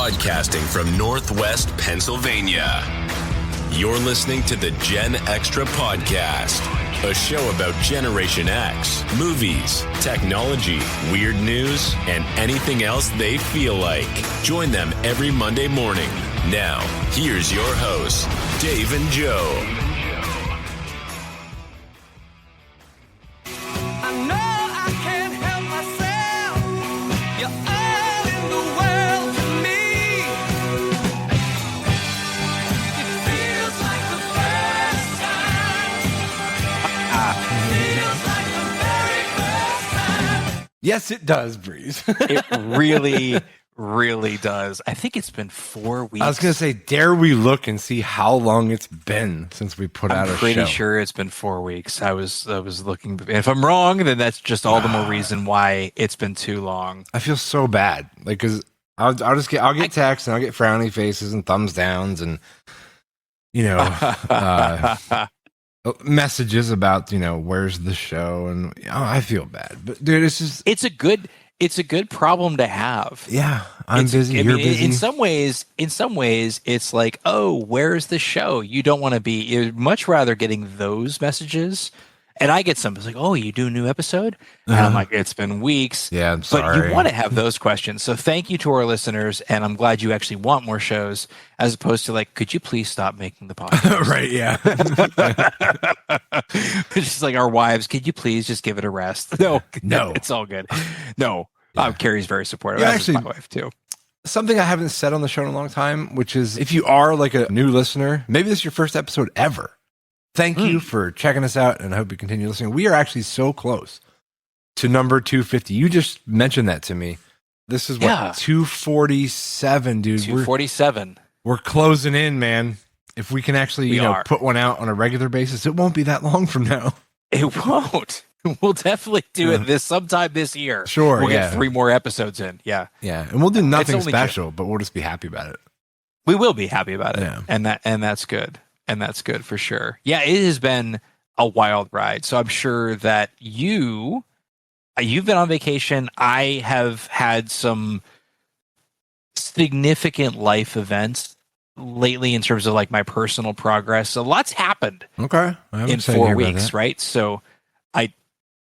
Podcasting from Northwest Pennsylvania. You're listening to the Gen Extra Podcast, a show about Generation X, movies, technology, weird news, and anything else they feel like. Join them every Monday morning. Now, here's your hosts, Dave and Joe. Yes, it does, Breeze. It really, really does. I think it's been 4 weeks. I was going to say, dare we look and see how long it's been since we put out a show? I'm pretty sure it's been 4 weeks. I was looking. If I'm wrong, then that's just all the more reason why it's been too long. I feel so bad, like, because I'll get texts and I'll get frowny faces and thumbs downs and messages about where's the show, and I feel bad, but dude, it's a good problem to have. Yeah, I'm busy. You're busy. In some ways, it's like, oh, where's the show? You don't want to be. You'd much rather getting those messages. And I get some. It's like, oh, you do a new episode? And I'm like, it's been weeks. Yeah, I'm sorry. But you want to have those questions. So thank you to our listeners. And I'm glad you actually want more shows as opposed to like, could you please stop making the podcast? Right, yeah. It's just like our wives, could you please just give it a rest? No, it's all good. No, Yeah. Carrie's very supportive. Yeah, That's actually, my wife too. Something I haven't said on the show in a long time, which is if you are like a new listener, maybe this is your first episode ever. Thank you for checking us out, and I hope you continue listening. We are actually so close to number 250. You just mentioned that to me. This is 247, dude. 247. We're closing in, man. If we can actually, put one out on a regular basis, it won't be that long from now. It won't. We'll definitely do it sometime this year. Sure, we'll get 3 more episodes in. Yeah, and we'll do nothing special, but we'll just be happy about it. We will be happy about it, yeah. and that's good. And that's good for sure. Yeah, it has been a wild ride. So I'm sure that you've been on vacation. I have had some significant life events lately in terms of like my personal progress. So lots happened. Okay. In 4 weeks, right? So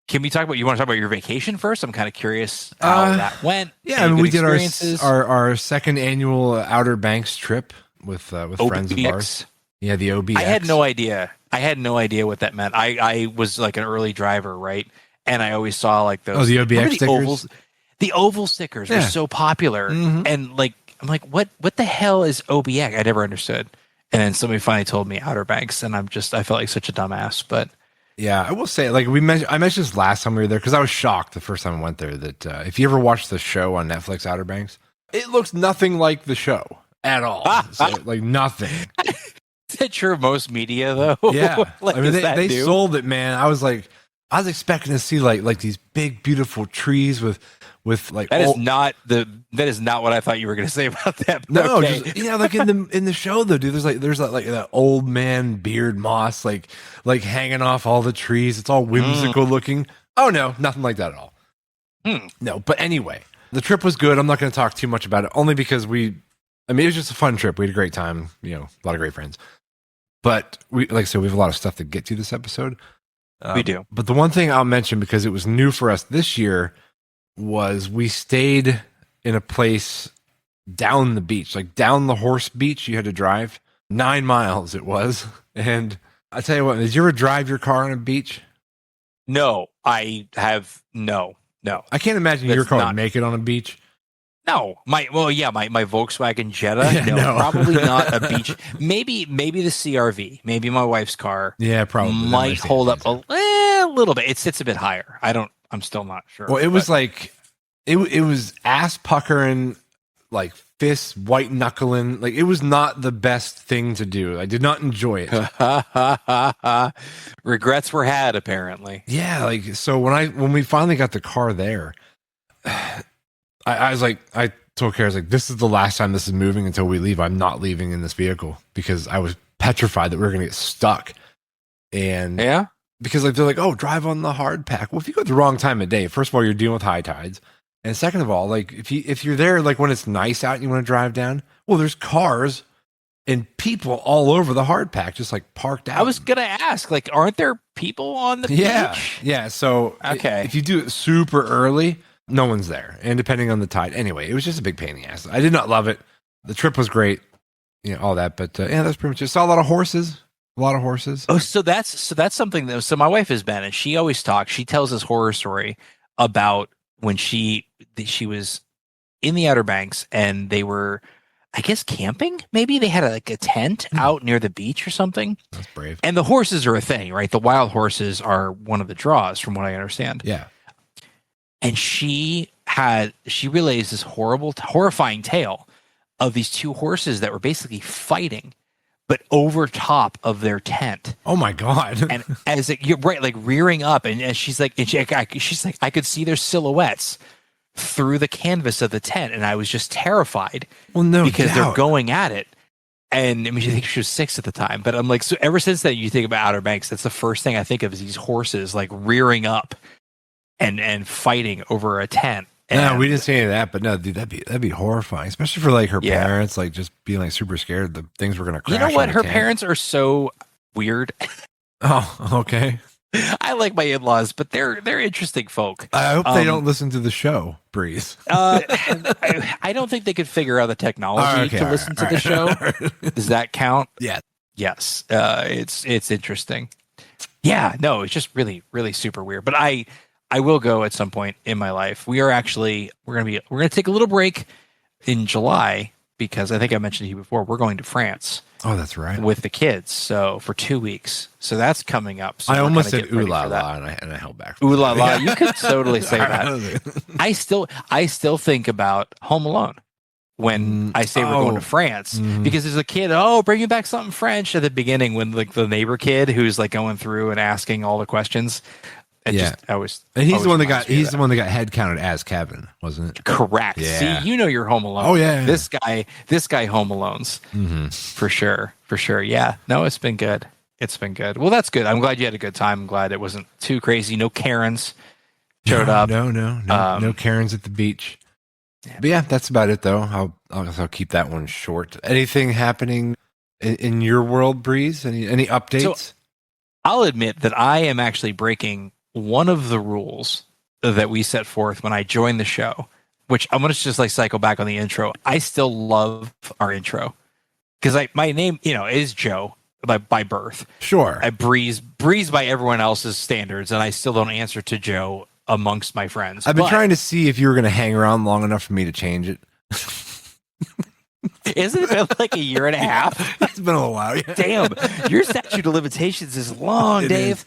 can we talk about, you want to talk about your vacation first? I'm kind of curious how that went. Yeah, I mean, we did our second annual Outer Banks trip with friends of ours. Yeah, the OBX. I had no idea. What that meant. I was like an early driver, right? And I always saw like those. Oh, the OBX stickers? The oval stickers were so popular. Mm-hmm. And like, I'm like, what the hell is OBX? I never understood. And then somebody finally told me Outer Banks, and I felt like such a dumbass. But yeah, I will say, like I mentioned this last time we were there because I was shocked the first time I went there that if you ever watched the show on Netflix, Outer Banks, it looks nothing like the show at all. So, like nothing. Is that true of most media though? Yeah, like, I mean they sold it, man. I was expecting to see like these big beautiful trees with like that is not what I thought you were going to say about that. No, okay. Like in the show though, dude. There's that old man beard moss like hanging off all the trees. It's all whimsical looking. Oh no, nothing like that at all. No, but anyway, the trip was good. I'm not going to talk too much about it, only because it was just a fun trip. We had a great time. A lot of great friends. But we have a lot of stuff to get to this episode. We do. But the one thing I'll mention, because it was new for us this year, was we stayed in a place down the beach, like down the horse beach. You had to drive 9 miles. It was, and I tell you what, did you ever drive your car on a beach? No, I have no. I can't imagine your car would make it on a beach. No, my Volkswagen Jetta. No, probably not a beach. Maybe the CRV. Maybe my wife's car. Yeah, probably might hold up a little bit. It sits a bit higher. I'm still not sure. Well, it was like it was ass puckering, like fists white knuckling. Like it was not the best thing to do. I did not enjoy it. Regrets were had, apparently. Yeah, like so when we finally got the car there. I was like, I told Kara, I was like, this is the last time this is moving until we leave. I'm not leaving in this vehicle because I was petrified that we were going to get stuck. And because like they're like, oh, drive on the hard pack. Well, if you go at the wrong time of day, first of all, you're dealing with high tides. And second of all, like if you're there like when it's nice out and you want to drive down, well, there's cars and people all over the hard pack, just like parked out. I was gonna ask, like, aren't there people on the beach? Yeah. So if you do it super early, no one's there, and depending on the tide. Anyway, it was just a big pain in the ass. I did not love it. The trip was great, all that, but yeah, that's pretty much it. Saw a lot of horses. Oh, so that's something that. So my wife has been, and she always talks. She tells this horror story about when she was in the Outer Banks, and they were, I guess, camping. Maybe they had a tent out near the beach or something. That's brave. And the horses are a thing, right? The wild horses are one of the draws, from what I understand. Yeah. And she relays this horrifying tale of these two horses that were basically fighting, but over top of their tent. Oh my God. And you're right, like rearing up. And she's like, I could see their silhouettes through the canvas of the tent. And I was just terrified. Well, no, because they're going at it. And I mean, I think she was 6 at the time, but I'm like, so ever since that, you think about Outer Banks, that's the first thing I think of is these horses like rearing up and fighting over a tent. No, we didn't see any of that, but no, dude, that'd be horrifying, especially for like her parents, like just being like super scared the things were gonna crash. You know what? Her tent. Parents are so weird. Oh, okay. I like my in-laws, but they're interesting folk. I hope they don't listen to the show, Breeze. I don't think they could figure out the technology to listen to the show. Does that count? Yeah. Yes. It's interesting. Yeah. No, it's just really, really super weird. But I will go at some point in my life. We're gonna take a little break in July because I think I mentioned to you before, we're going to France. Oh, that's right. With the kids. So for 2 weeks. So that's coming up. So I almost said ooh la la and I held back. Ooh la la. You could totally say that. I still think about Home Alone when I say we're going to France because there's a kid, bringing back something French at the beginning when like the neighbor kid who's like going through and asking all the questions. And he's the one that got head counted as Kevin, wasn't it? Correct. Yeah. See, you're Home Alone. Oh yeah. This guy Home Alone's for sure. Yeah. No, it's been good. Well, that's good. I'm glad you had a good time. I'm glad it wasn't too crazy. No Karens showed up. No Karens at the beach. Yeah. But yeah, that's about it though. I'll keep that one short. Anything happening in your world, Breeze? Any updates? So, I'll admit that I am actually breaking one of the rules that we set forth when I joined the show, which I'm going to just like cycle back on the intro. I still love our intro because my name, is Joe by birth. Sure. I breeze by everyone else's standards, and I still don't answer to Joe amongst my friends. I've been trying to see if you were going to hang around long enough for me to change it. Isn't it been like a year and a half? It's been a little while. Yeah. Damn, your statute of limitations is long, Dave.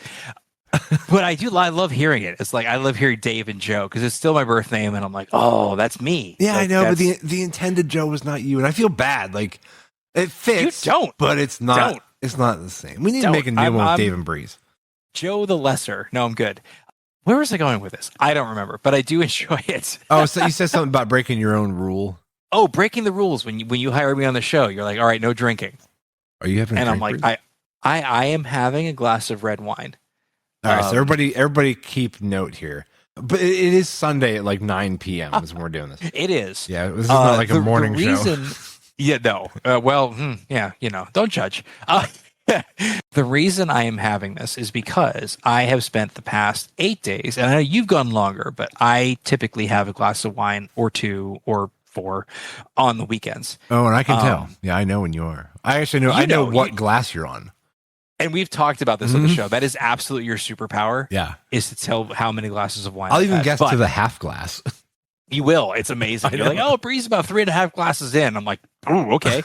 But I love hearing it. It's like I love hearing Dave and Joe because it's still my birth name, and I'm like, oh, that's me. Yeah, I know, but the intended Joe was not you, and I feel bad. Like it fits, you don't, but it's not. Don't. It's not the same. We need to make a new one with Dave and Breeze. Joe the Lesser. No, I'm good. Where was I going with this? I don't remember, but I do enjoy it. Oh, so you said something about breaking your own rule. Oh, breaking the rules when you hire me on the show. You're like, all right, no drinking. Are you having? And I'm like, I am having a glass of red wine. All right, so everybody keep note here. But it is Sunday at like 9 p.m. is when we're doing this. It is. Yeah, this is not like a morning show. Yeah, no. Don't judge. The reason I am having this is because I have spent the past 8 days, and I know you've gone longer, but I typically have a glass of wine or 2 or 4 on the weekends. Oh, and I can tell. Yeah, I know when you are. I actually know. I know what glass you're on. And we've talked about this on the show. That is absolutely your superpower. Yeah. Is to tell how many glasses of wine I'll even guess to the half glass. You will. It's amazing. You're like, Breeze about 3.5 glasses in. I'm like, oh, okay.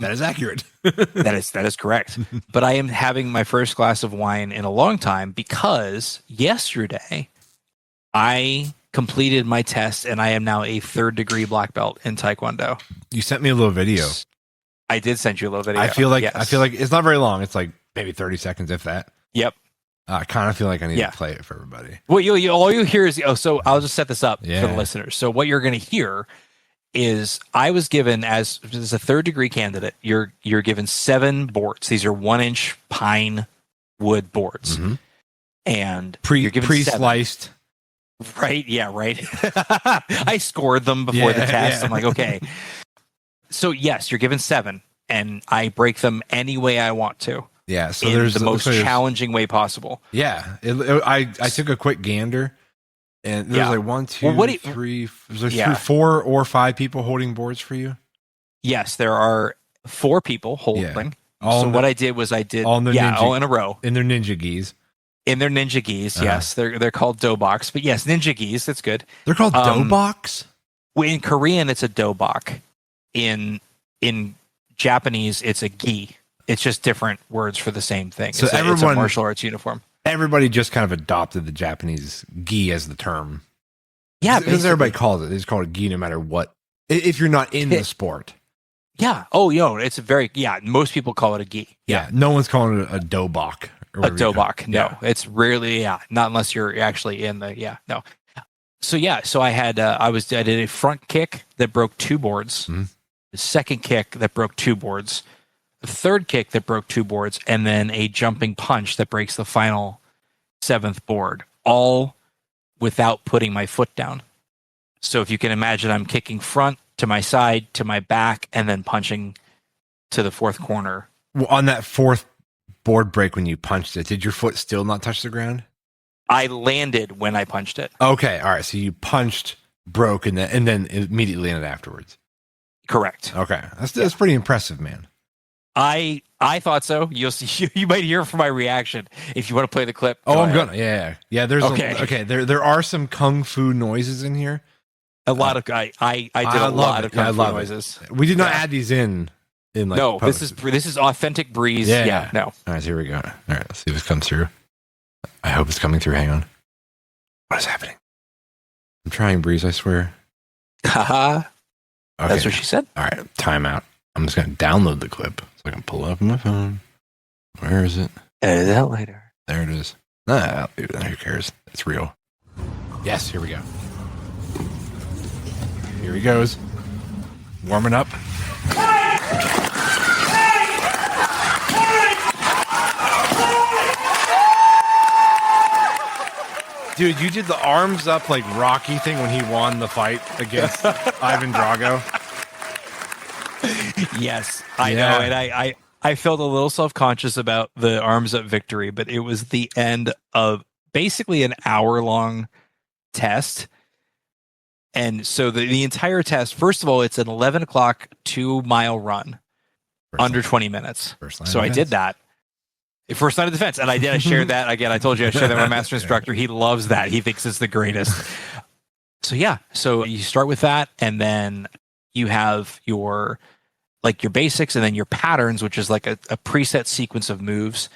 That is accurate. That is correct. But I am having my first glass of wine in a long time because yesterday I completed my test and I am now a 3rd degree black belt in Taekwondo. You sent me a little video. I did send you a little video. I feel like it's not very long. It's like maybe 30 seconds, if that. Yep. I kind of feel like I need to play it for everybody. Well, all you hear is, so I'll just set this up for the listeners. So what you're going to hear is I was given as a 3rd degree candidate, you're given 7 boards. These are 1-inch pine wood boards. And you're given pre-sliced Right? Yeah, right. I scored them before the test. Yeah. I'm like, okay. So yes, you're given 7, and I break them any way I want to. Yeah, so in there's the most challenging way possible. Yeah, I took a quick gander, and there's like 1, 2, 3. There's 4 or 5 people holding boards for you. Yes, there are 4 people holding. So what I did was I did all in a row in their ninja gis. In their ninja gis, yes, they're called dobaks, but yes, ninja gis. That's good. They're called dobaks. In Korean, it's a dobak. In Japanese, it's a gi. It's just different words for the same thing. So it's a martial arts uniform. Everybody just kind of adopted the Japanese gi as the term. Yeah, because everybody calls it. They just call it gi no matter what. If you're not in the sport. Yeah. Oh, it's a very most people call it a gi. Yeah. No one's calling it a dobak. A dobak. No, it's rarely. Yeah, not unless you're actually in the. No. So I had I did a front kick that broke 2 boards. Mm-hmm. The second kick that broke 2 boards. The third kick that broke 2 boards, and then a jumping punch that breaks the final 7th board, all without putting my foot down. So if you can imagine, I'm kicking front to my side, to my back, and then punching to the 4th corner. Well, on that 4th board break when you punched it, did your foot still not touch the ground? I landed when I punched it. Okay, all right. So you punched, broke, and then immediately landed afterwards. Correct. Okay, that's pretty impressive, man. I thought so. You'll see. You might hear from my reaction if you want to play the clip. Oh, I'm gonna. Yeah. There's okay. There are some kung fu noises in here. A lot of I did a lot of kung fu noises. We did not add these in like no. post. This is authentic Breeze. Yeah. No. All right, here we go. All right, let's see if this comes through. I hope it's coming through. Hang on. What is happening? I'm trying, Breeze. I swear. Haha. Okay. That's what she said. All right, timeout. I'm just gonna download the clip so I can pull it up on my phone. Where is it? Edit that later. There it is. I'll do that. Who cares? It's real. Yes, here we go. Here he goes. Warming up. Dude, you did the arms up like Rocky thing when he won the fight against Ivan Drago. Yes, I know. And I felt a little self-conscious about the arms up victory, but it was the end of basically an hour-long test. And so the entire test, first of all, it's an 11 o'clock 2-mile run, under 20 minutes. So I did that. First line of defense. And I shared that. Again, I told you I shared that with my master instructor. He loves that. He thinks it's the greatest. So you start with that, and then you have your basics and then your patterns, which is like a preset sequence of moves.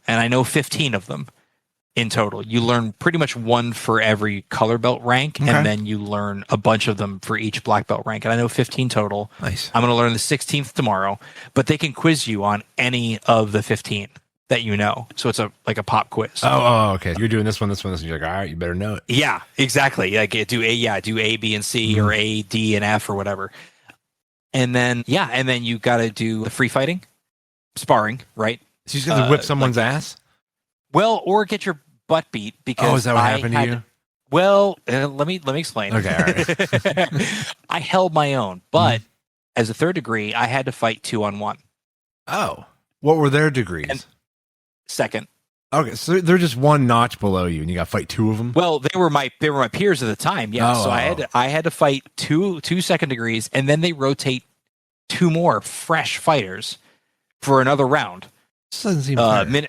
And I know 15 of them in total. You learn pretty much one for every color belt rank, and then you learn a bunch of them for each black belt rank. And I know 15 total. Nice. I'm going to learn the 16th tomorrow, but they can quiz you on any of the 15 that you know. So it's like a pop quiz. Oh, okay. You're doing this one. And you're like, all right, you better know it. Yeah, exactly. Like do A, B, and C, or A, D, and F, or whatever. And then you got to do the free fighting, sparring, right? So you just got to whip someone's ass? Well, or get your butt beat because is that what happened to you? Well, let me explain. Okay, all right. I held my own, but as a 3rd degree, I had to fight 2-on-1. Oh, what were their degrees? And 2nd. Okay, so they're just one notch below you, and you got to fight 2 of them. Well, they were my peers at the time. Yeah, so I had to fight two 2nd degrees, and then they rotate 2 more fresh fighters for another round. This doesn't seem fair.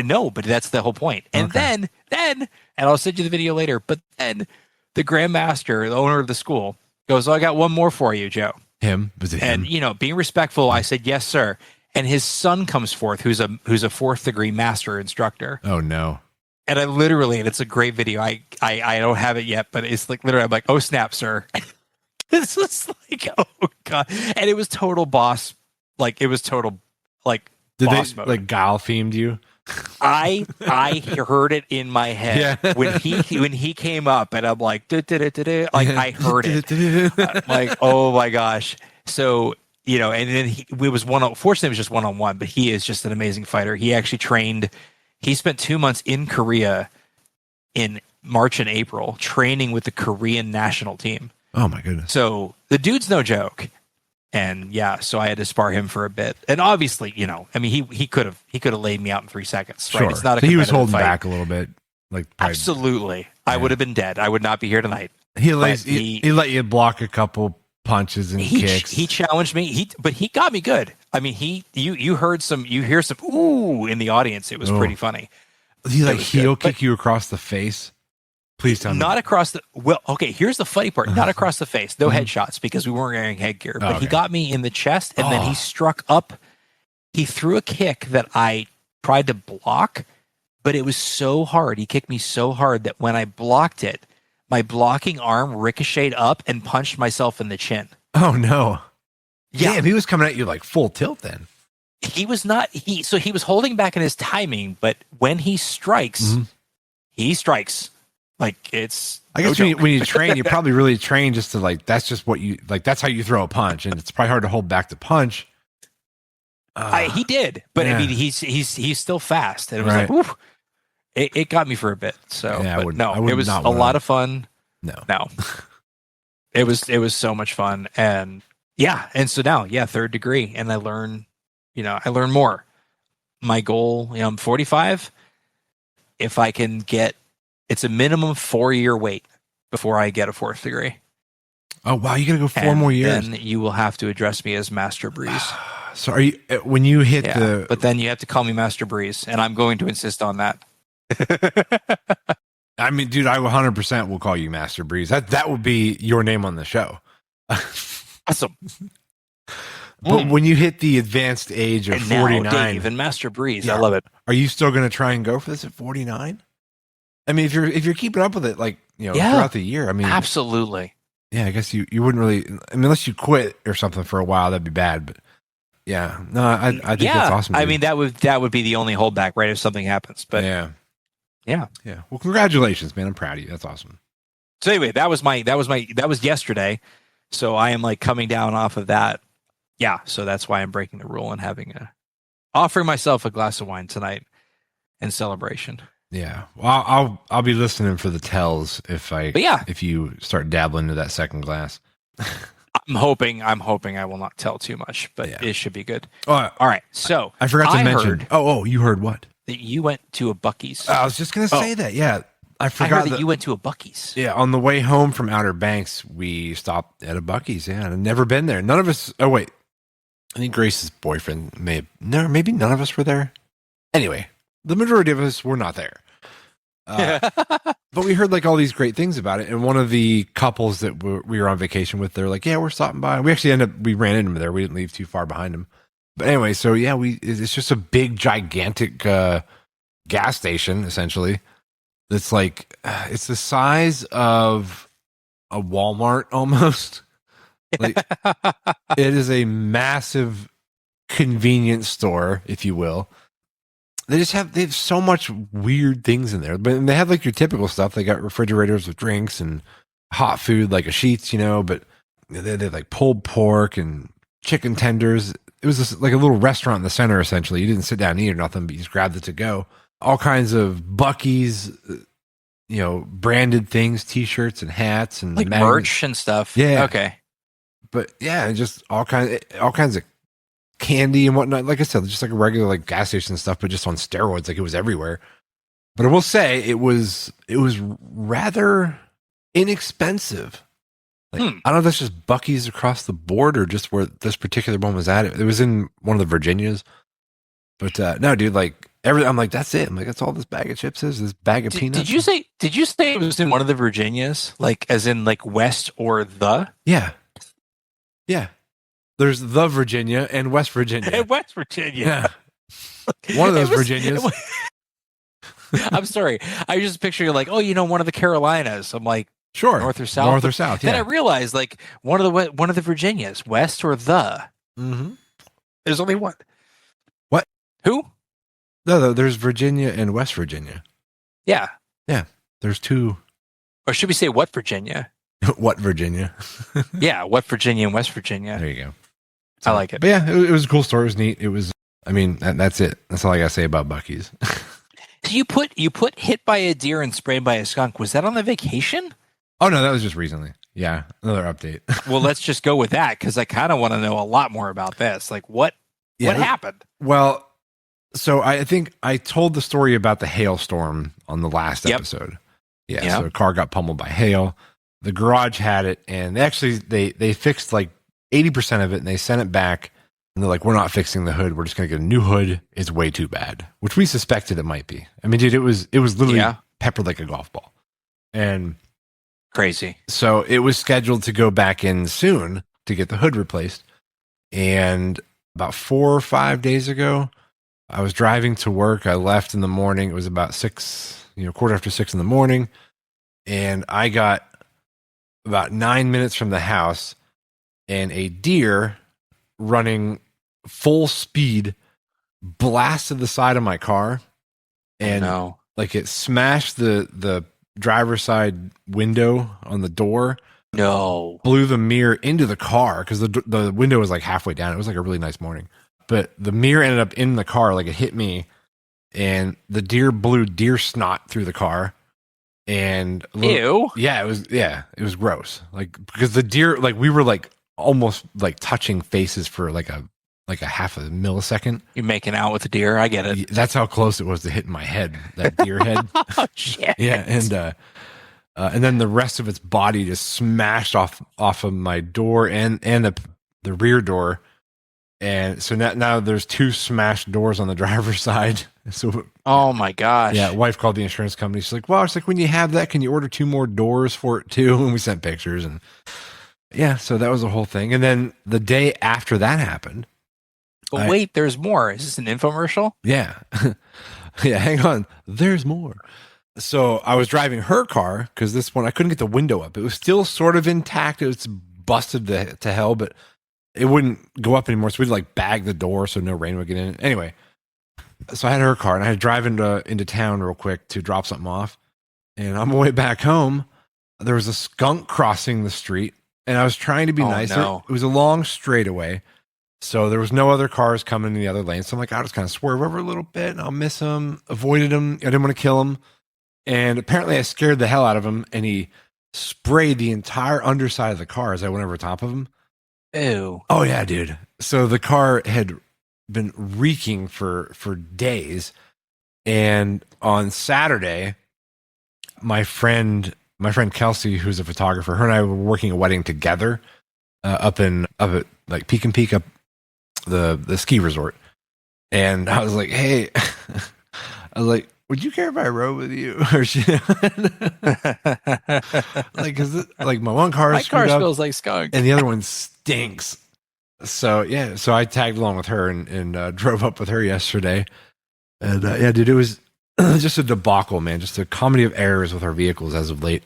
No, but that's the whole point. And then, and I'll send you the video later. But then the grandmaster, the owner of the school, goes, "Oh, I got one more for you, Joe." Him, was it him? And being respectful, I said, "Yes, sir." And his son comes forth, who's a 4th degree master instructor. Oh no! And I literally, and it's a great video. I don't have it yet, but it's like literally, I'm like, "Oh snap, sir!" This was like, oh god, and it was total boss. Like it was total like. Did boss they mode. like Guile themed you? I heard it in my head when he came up, and I'm like, like I heard it, like oh my gosh. So and then it was fortunately it was just 1-on-1, but he is just an amazing fighter. He actually trained. He spent 2 months in Korea in March and April training with the Korean national team. Oh my goodness. So the dude's no joke. And yeah, so I had to spar him for a bit. And obviously, I mean, he could have laid me out in 3 seconds, right? Sure. It's not a so he was holding fight. back a little bit. Like probably, absolutely. Yeah. I would have been dead. I would not be here tonight. He let you block a couple punches and kicks. He challenged me. But he got me good. I mean, you hear some ooh in the audience. It was pretty funny. Did he heel kick you across the face? Please tell me. Not across the okay, here's the funny part. Not across the face. No headshots because we weren't wearing headgear. But he got me in the chest and then he struck up. He threw a kick that I tried to block, but it was so hard. He kicked me so hard that when I blocked it, my blocking arm ricocheted up and punched myself in the chin. Oh no. Yeah. Damn, he was coming at you like full tilt then. He was not so he was holding back in his timing, but when he strikes, he strikes. Like it's I guess when you train, you probably really train just to that's just what you like. That's how you throw a punch, and it's probably hard to hold back the punch. He did, but I mean, he's still fast, and it was like, whew, it got me for a bit. So, yeah, it was a lot of fun. No, it was so much fun, and and so now, third degree, and I learn more. My goal, I'm 45. If I can get. It's a minimum 4-year wait before I get a 4th degree. Oh wow, you gotta go 4 more years. Then you will have to address me as Master Breeze. So are you when you hit the? But then you have to call me Master Breeze, and I'm going to insist on that. I mean, dude, I 100% will call you Master Breeze. That would be your name on the show. Awesome. But when you hit the advanced age of 49, now Dave and Master Breeze, I love it. Are you still going to try and go for this at 49? I mean, if you're keeping up with it, throughout the year, I mean, absolutely. Yeah, I guess you wouldn't really. I mean, unless you quit or something for a while, that'd be bad. But yeah, no, I think that's awesome. Dude. I mean, that would be the only holdback, right? If something happens, but yeah. Well, congratulations, man. I'm proud of you. That's awesome. So anyway, that was yesterday. So I am coming down off of that. Yeah. So that's why I'm breaking the rule and offering myself a glass of wine tonight in celebration. Yeah, well, I'll be listening for the tells if you start dabbling into that second glass. I'm hoping I will not tell too much, but it should be good. All right, so I forgot to mention. You heard what? That you went to a Buc-ee's. I was just gonna say that. Yeah, I forgot that you went to a Buc-ee's. Yeah, on the way home from Outer Banks, we stopped at a Buc-ee's. Yeah, and I've never been there. None of us. Oh wait, I think Grace's boyfriend maybe none of us were there. Anyway. The majority of us were not there. But we heard all these great things about it. And one of the couples that we were on vacation with, they're like, yeah, we're stopping by. We actually we ran into them there. We didn't leave too far behind them. But anyway, so yeah, it's just a big, gigantic gas station, essentially. It's it's the size of a Walmart almost. It is a massive convenience store, if you will. They have so much weird things in there, but they have your typical stuff. They got refrigerators with drinks and hot food, like a Sheetz, but they have pulled pork and chicken tenders. It was just a little restaurant in the center, essentially. You didn't sit down and eat or nothing, but you just grabbed it to go. All kinds of Buc-ee's, branded things, T-shirts and hats and merch and stuff. Yeah. Okay. But yeah, just all kinds of candy and whatnot. Like I said, just a regular gas station stuff, but just on steroids. It was everywhere. But I will say it was rather inexpensive. I don't know if that's just Buc-ee's across the board or just where this particular one was at. It was in one of the Virginias. But no, dude, everything. I'm that's it. I'm that's all this bag of chips is. This bag of peanuts. Did you say it was in one of the Virginias? As in West or the? Yeah. Yeah. There's the Virginia and West Virginia. And West Virginia. Yeah. One of those Virginias. I'm sorry. I was just picturing one of the Carolinas. I'm sure. North or South. North or South, yeah. Then I realized one of the Virginias, West or the. Mm-hmm. There's only one. What? Who? No, there's Virginia and West Virginia. Yeah. Yeah. There's two. Or should we say what Virginia? What Virginia? Yeah, what Virginia and West Virginia. There you go. So, I like it. But yeah, it was a cool story. It was neat. It was, that's it. That's all I got to say about Buc-ee's. So you put hit by a deer and sprayed by a skunk. Was that on the vacation? Oh no, that was just recently. Yeah, another update. Well, let's just go with that because I kind of want to know a lot more about this. Like what happened? Well, so I think I told the story about the hailstorm on the last episode. Yeah, Yep. so a car got pummeled by hail. The garage had it, and they fixed like 80% of it, and they sent it back. And they're like, "We're not fixing the hood. We're just gonna get a new hood. It's way too bad," which we suspected it might be. I mean, dude, it was literally peppered like a golf ball, and crazy. So it was scheduled to go back in soon to get the hood replaced. And about 4 or 5 days ago, I was driving to work. I left in the morning. It was about 6, quarter after 6 in the morning. And I got about 9 minutes from the house, and a deer running full speed blasted the side of my car. And like it smashed the driver's side window on the door. No. Blew the mirror into the car because the window was like halfway down. It was like a really nice morning. But the mirror ended up in the car, like it hit me, and the deer blew deer snot through the car. And ew. Yeah, it was gross. Like because the deer, like we were like almost like touching faces for like a half a millisecond. You're making out with the deer. I get it. That's how close it was to hitting my head, that deer head. Oh, shit. Yeah, and then the rest of its body just smashed off of my door and the rear door. And so now there's 2 smashed doors on the driver's side. So oh my gosh. Yeah, wife called the insurance company. She's like, "Well, it's like when you have that, can you order 2 more doors for it too?" And we sent pictures, and yeah, so that was the whole thing. And then the day after that happened. But wait, there's more. Is this an infomercial? Yeah. Yeah, hang on. There's more. So I was driving her car because this one, I couldn't get the window up. It was still sort of intact. It was busted to hell, but it wouldn't go up anymore. So we'd like bag the door so no rain would get in. Anyway, so I had her car and I had to drive into town real quick to drop something off. And on my way back home, there was a skunk crossing the street, and I was trying to be nicer. No. It was a long straightaway. So there was no other cars coming in the other lane. So I'm like, I'll just kind of swerve over a little bit and I'll miss him. Avoided him. I didn't want to kill him. And apparently I scared the hell out of him, and he sprayed the entire underside of the car as I went over top of him. Ew. Oh yeah, dude. So the car had been reeking for days. And on Saturday, my friend Kelsey, who's a photographer, her and I were working a wedding together up at like Peak and Peak up the ski resort. And I was like, "Hey," I was like, "Would you care if I rode with you?" Or she, like, cause like my one car smells like skunk, and the other one stinks. So yeah, so I tagged along with her and drove up with her yesterday. And yeah, dude, it was just a debacle, man. Just a comedy of errors with our vehicles as of late.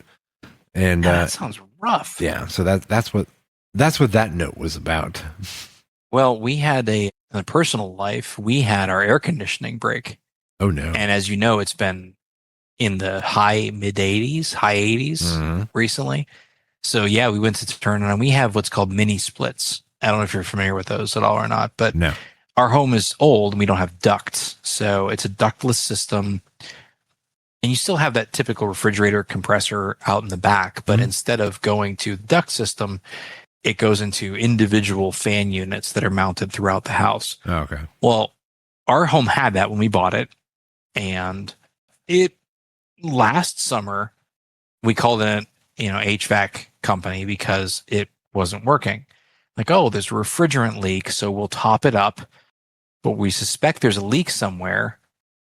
And that sounds rough. Yeah, so that's what that note was about. Well, we had in a personal life, we had our air conditioning break. Oh no! And as you know, it's been in the high 80s recently. So yeah, we went to turn on, and we have what's called mini splits. I don't know if you're familiar with those at all or not, but no. Our home is old and we don't have ducts. So it's a ductless system. And you still have that typical refrigerator compressor out in the back, but instead of going to the duct system, it goes into individual fan units that are mounted throughout the house. Oh, okay. Well, our home had that when we bought it. And it last summer, we called it HVAC company because it wasn't working. Like, oh, there's a refrigerant leak, so we'll top it up. But we suspect there's a leak somewhere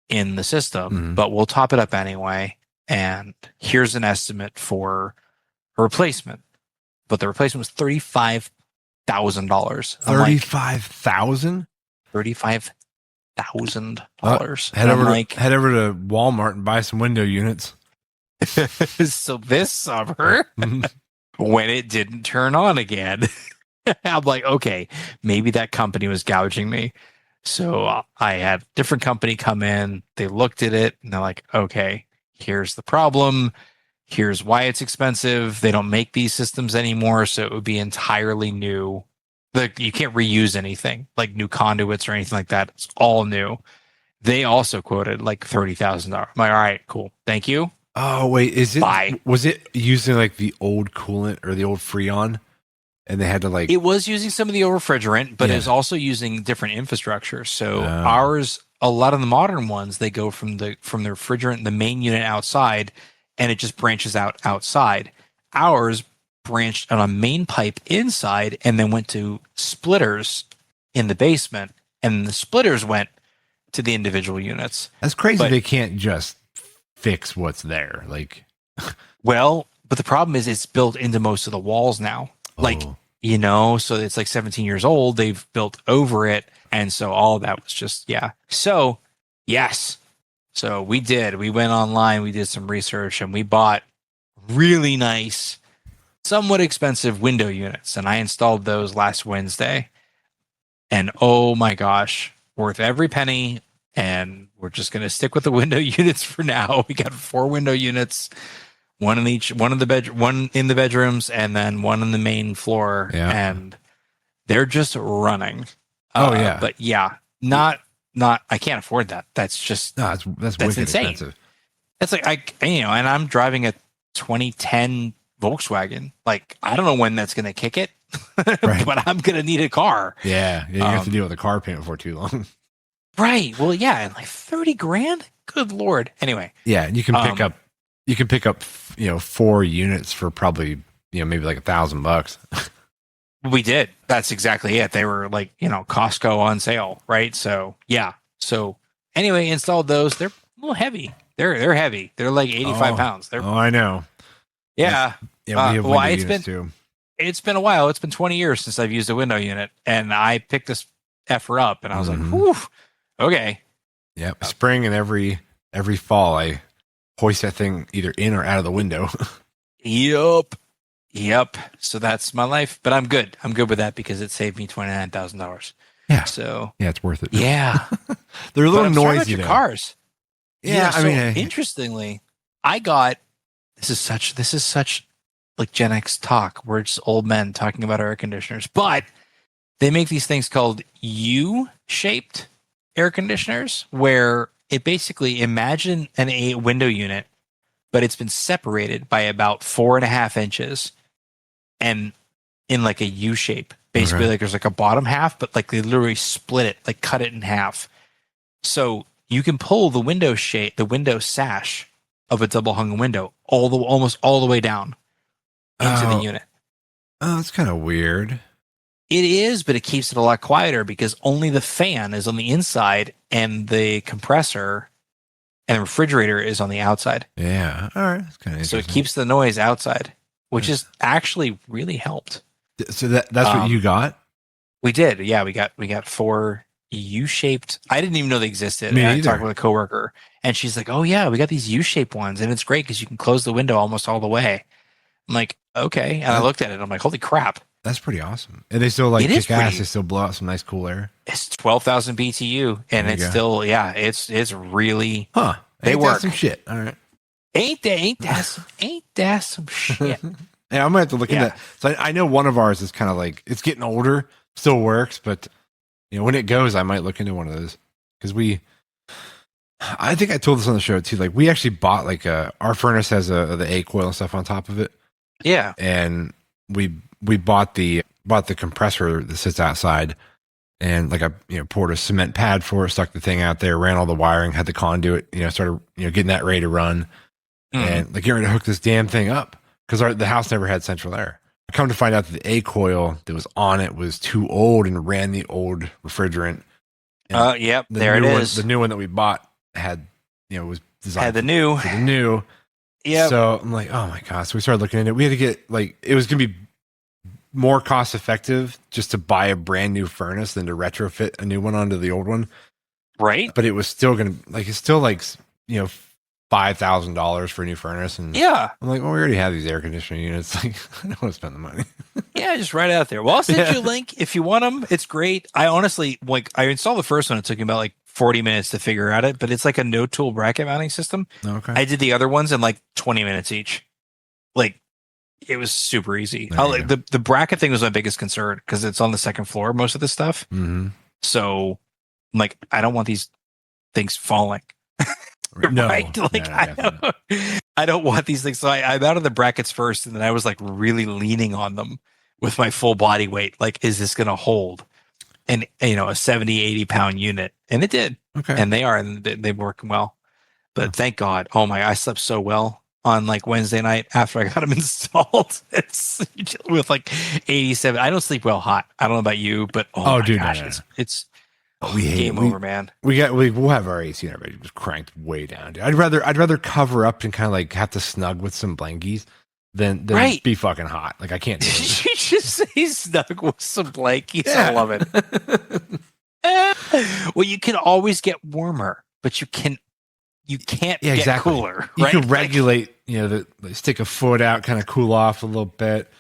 in the system, but we'll top it up anyway. And here's an estimate for a replacement. But the replacement was $35,000. $35,000? $35,000. Head over to Walmart and buy some window units. So this summer, when it didn't turn on again, I'm like, okay, maybe that company was gouging me. So I had a different company come in. They looked at it and they're like, okay, here's the problem. Here's why it's expensive. They don't make these systems anymore. So it would be entirely new. You can't reuse anything like new conduits or anything like that. It's all new. They also quoted like $30,000. I'm like, all right, cool. Thank you. Oh wait, Bye. was it using like the old coolant or the old Freon, and they had to like It was using some of the refrigerant, but Yeah. it was also using different infrastructure. So Oh. ours, a lot of the modern ones, they go from the refrigerant, the main unit outside, and it just branches out outside. Ours branched on a main pipe inside and then went to splitters in the basement, and the splitters went to the individual units. That's crazy. But- They can't just fix what's there. Like, Well, but the problem is it's built into most of the walls now. Like, oh, so it's like 17 years old. They've built over it. And so all of that was just, yeah. So, yes. So we went online, we did some research, and we bought really nice, somewhat expensive window units. And I installed those last Wednesday. And oh my gosh, worth every penny. And we're just going to stick with the window units for now. We got 4 window units, one in the bedrooms, and then one on the main floor. Yeah. And they're just running. Oh, yeah. But yeah, not, I can't afford that. That's just, no, that's wicked insane. expensive. that's like, and I'm driving a 2010 Volkswagen. Like, I don't know when that's going to kick it, Right. but I'm going to need a car. Yeah, you have to deal with a car payment for too long. Right. Well, yeah. And like 30 grand. Good Lord. Anyway. Yeah, and you can pick up 4 units for probably maybe like $1,000. We did. That's exactly it. They were like, Costco on sale. Right. So yeah. So anyway, installed those. They're a little heavy. They're heavy. They're like 85 pounds. They're I know. yeah. Yeah, we have well, window units too. It's been a while. It's been 20 years since I've used a window unit, and I picked this effer up, and I was like, whew, okay. Yep. Spring and every fall, I hoist that thing either in or out of the window. Yep. So that's my life, but I'm good. I'm good with that because it saved me $29,000. Yeah. So yeah, it's worth it. yeah, They're a little but I'm sorry about noisy. your though. cars. Yeah, so I mean, interestingly, I got this is such like Gen X talk. We're just old men talking about air conditioners, but they make these things called U-shaped air conditioners, where it basically imagine a window unit, but it's been separated by about 4.5 inches, and in like a U shape. Basically, Okay. like there's like a bottom half, but like they literally split it, like cut it in half. So you can pull the window sash of a double hung window almost all the way down into the unit. Oh, that's kind of weird. It is, but it keeps it a lot quieter because only the fan is on the inside and the compressor and the refrigerator is on the outside. Yeah. All right. That's kind of So interesting. it keeps the noise outside, which is actually really helped. So that's what you got? We did. Yeah, we got 4 U-shaped. I didn't even know they existed. Me And I neither. talked with a coworker, and she's like, "Oh yeah, we got these U-shaped ones, and it's great because you can close the window almost all the way." I'm like, "Okay," and I looked at it. I'm like, "Holy crap!" That's pretty awesome. And they still like It is kick ass. pretty- They still blow out some nice cool air. It's 12,000 BTU, and There you it's go. still it's really Huh. They Ain't that work. some shit. All right. ain't that some shit. Yeah, I'm gonna have to look Yeah. into that. So I know one of ours is kind of like it's getting older, still works, but when it goes, I might look into one of those because I think I told this on the show too. Like we actually bought like our furnace has the A coil and stuff on top of it, Yeah, and we bought the compressor that sits outside, and like I poured a cement pad for it, stuck the thing out there, ran all the wiring, had the conduit, started getting that ready to run, and like you're ready to hook this damn thing up. Because the house never had central air. I come to find out that the A coil that was on it was too old and ran the old refrigerant. And yep, the there it new one- is. The new one that we bought was designed Had the new. for the new. Yeah, So I'm like, oh my gosh. So we started looking into it. We had to get it was going to be more cost effective just to buy a brand new furnace than to retrofit a new one onto the old one. right. But it was still going to it's still $5,000 for a new furnace. And Yeah, I'm like, well, we already have these air conditioning units. Like, I don't want to spend the money. yeah, just right out there. Well, I'll send you a link if you want them. It's great. I honestly I installed the first one. It took me about 40 minutes to figure out it, but it's like a no tool bracket mounting system. Okay. I did the other ones in 20 minutes each. It was super easy. There you go. The bracket thing was my biggest concern because it's on the second floor, most of the stuff. Mm-hmm. So I don't want these things falling. No, right? Like I don't want these things. So I'm out of the brackets first, and then I was like really leaning on them with my full body weight. Like, is this going to hold? And a 70, 80 pound unit, and it did. Okay. And they're working well. But thank God. Oh my, I slept so well on like Wednesday night after I got them installed. It's with like 87. I don't sleep well hot. I don't know about you, but dude, gosh, no. it's we hate game over, man. We'll have our AC and everything just cranked way down, dude. I'd rather cover up and kind of like have to snug with some blankies than Right. be fucking hot. Like I can't do it. You just say snug with some blankies. Yeah. I love it. Well, you can always get warmer, but you can't get cooler. You right? can regulate, stick a foot out, kind of cool off a little bit.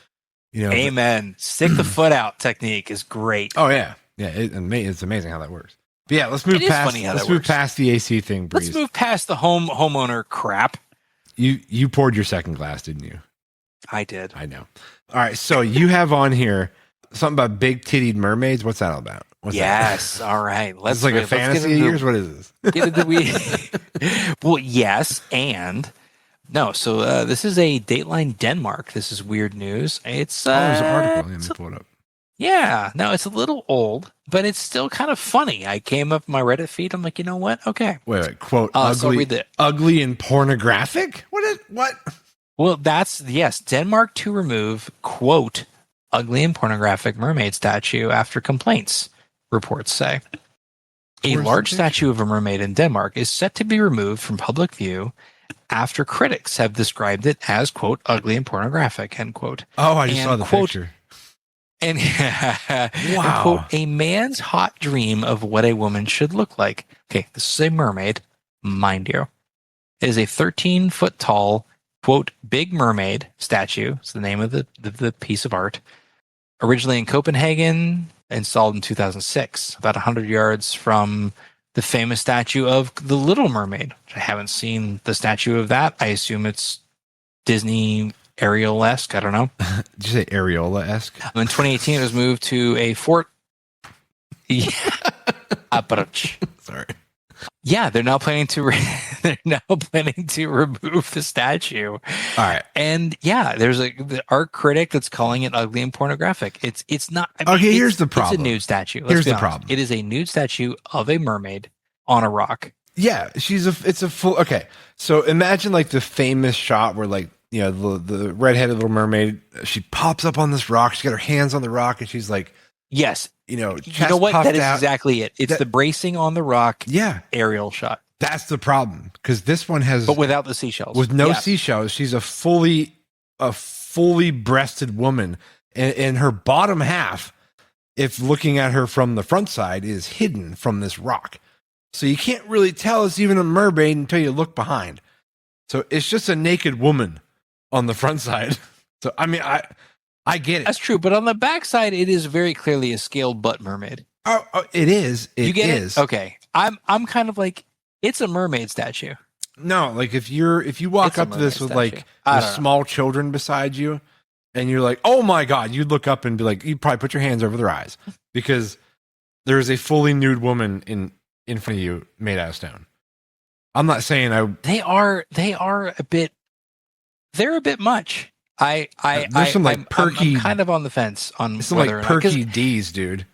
Amen. Stick the foot out technique is great. Oh yeah. Yeah, it's amazing how that works. But yeah, let's move past the AC thing, Breeze. Let's move past the homeowner crap. You poured your second glass, didn't you? I did. I know. All right, so you have on here something about big tittied mermaids. What's that all about? Yes. All right. It's like a fantasy of yours. What is this? Well, yes, and no. So this is a Dateline Denmark. This is weird news. It's there's an article. Let me pull it up. Yeah, no, it's a little old, but it's still kind of funny. I came up my Reddit feed. I'm like, you know what? Okay. Wait, quote, ugly and pornographic? What? Well, yes. Denmark to remove, quote, ugly and pornographic mermaid statue after complaints, reports say. A large statue of a mermaid in Denmark is set to be removed from public view after critics have described it as, quote, ugly and pornographic, end quote. Oh, I just saw the picture. And, wow. and, quote, a man's hot dream of what a woman should look like. Okay, this is a mermaid, mind you. It is a 13-foot tall, quote, big mermaid statue. It's the name of the piece of art. Originally in Copenhagen, installed in 2006, about 100 yards from the famous statue of the Little Mermaid. I haven't seen the statue of that. I assume it's Disney Ariel-esque. I don't know. Did you say Areola-esque? In 2018, it was moved to a fort. Yeah. Sorry. Yeah, they're now planning to remove the statue. All right. And yeah, there's the art critic that's calling it ugly and pornographic. It's not. Here's the problem. It's a nude statue. Here's the problem. It is a nude statue of a mermaid on a rock. Yeah, it's a full. Okay, so imagine like the famous shot where like the redheaded Little Mermaid, she pops up on this rock. She's got her hands on the rock, and she's like, yes, chest you know what? That is out. exactly it. It's the bracing on the rock. Yeah, aerial shot. That's the problem because this one has, but without the seashells. With no seashells, she's a fully breasted woman, and her bottom half, if looking at her from the front side, is hidden from this rock. So you can't really tell it's even a mermaid until you look behind. So it's just a naked woman on the front side. So I mean, I get it. That's true, but on the back side, it is very clearly a scaled butt mermaid. Oh, it is. You get it? Okay, I'm kind of like, it's a mermaid statue. No, like if you walk up to this with like small children beside you, and you're like, oh my god, you'd look up and be like, you'd probably put your hands over their eyes because there is a fully nude woman in front of you made out of stone. I'm not saying they are a bit. They're a bit much. There's some like perky. I'm kind of on the fence on some like perky D's, dude.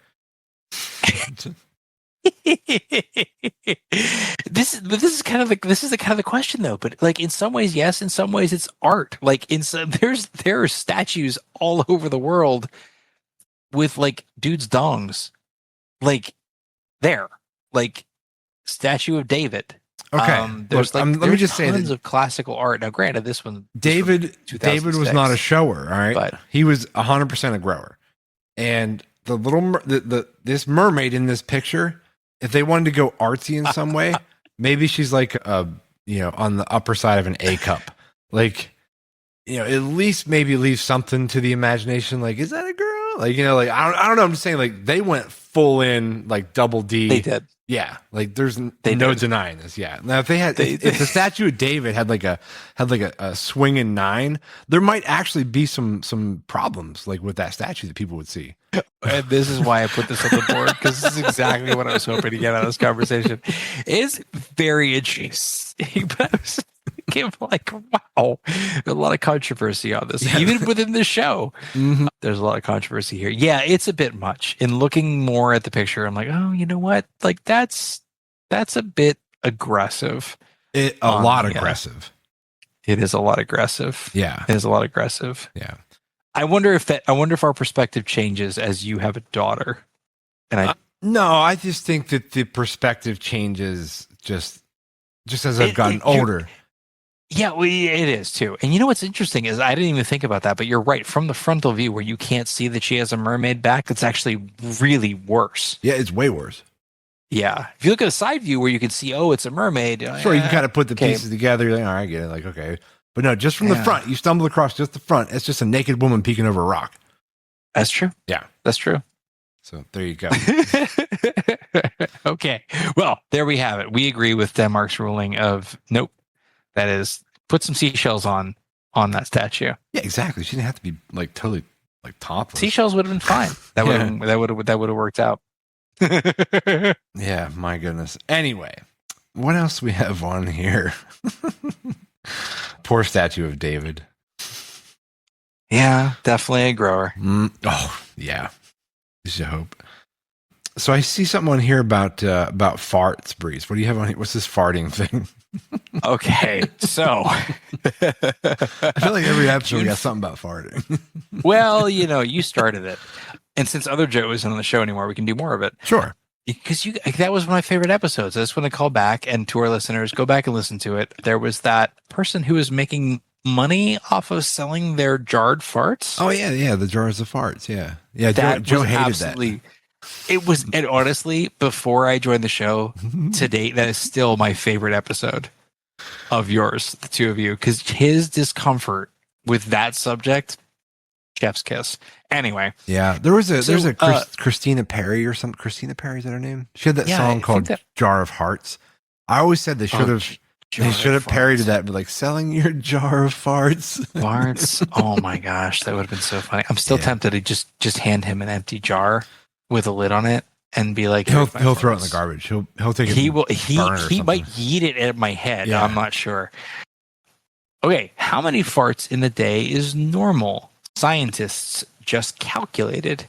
This is kind of the question though. But like in some ways, yes. In some ways, it's art. Like there are statues all over the world with like dudes' dongs, like statue of David. Okay, there's let me just say tons of classical art. Now, granted, this one David was not a shower, all right, but he was 100% a grower. And this mermaid in this picture, if they wanted to go artsy in some way, maybe she's like on the upper side of an A cup. Like at least maybe leave something to the imagination. Like, is that a girl? Like, like I don't know. I'm just saying, like, they went full in, like double D. They did. Yeah, like there's no did. denying this. Yeah. Now, if they had, if the statue of David had like a swinging 9, there might actually be some problems like with that statue that people would see. And this is why I put this on the board, because this is exactly what I was hoping to get out of this conversation. It's very interesting, but I was thinking, like, wow, there's a lot of controversy on this, even within the show. Mm-hmm. There's a lot of controversy here. Yeah, it's a bit much. In looking more at the picture, I'm like, oh, you know what? Like, that's a bit aggressive. A lot aggressive. It is a lot aggressive. Yeah, it is a lot aggressive. Yeah. I wonder if our perspective changes as you have a daughter. And no, I just think that the perspective changes just as I've gotten older. Yeah, it is too. And you know what's interesting is I didn't even think about that, but you're right. From the frontal view where you can't see that she has a mermaid back, it's actually really worse. Yeah, it's way worse. Yeah. If you look at a side view where you can see, oh, it's a mermaid. Sure, you can kind of put the pieces together. You're like, all right, I get it. Like, okay. But no, just from the front, you stumble across just the front. It's just a naked woman peeking over a rock. That's true. Yeah. That's true. So there you go. Okay. Well, there we have it. We agree with Denmark's ruling of nope. That is, put some seashells on that statue. Yeah, exactly. She didn't have to be like totally like topless. Seashells would have been fine. That would have worked out. Yeah, my goodness. Anyway, what else do we have on here? Poor statue of David. Yeah, definitely a grower. Oh, yeah. You should hope. So I see something on here about farts, Breeze. What do you have on here? What's this farting thing? Okay, so I feel like every episode we got something about farting. Well, you started it, and since other Joe isn't on the show anymore, we can do more of it. Sure. Because that was one of my favorite episodes. I just want to call back, and to our listeners, go back and listen to it. There was that person who was making money off of selling their jarred farts. Oh yeah, the jars of farts. Yeah. Joe hated that. It was, and honestly, before I joined the show to date, that is still my favorite episode of yours, the two of you, because his discomfort with that subject, chef's kiss. Anyway, yeah, there's a Christina Perry or something. Christina Perry, is that her name? She had that song called "Jar of Hearts." I always said they should have parodied that, but like selling your jar of farts. Farts. Oh my gosh, that would have been so funny. I'm still tempted to just hand him an empty jar with a lid on it and be like, he'll throw it in the garbage. He'll take it. He might yeet it at my head. Yeah. I'm not sure. Okay, how many farts in a day is normal? Scientists just calculated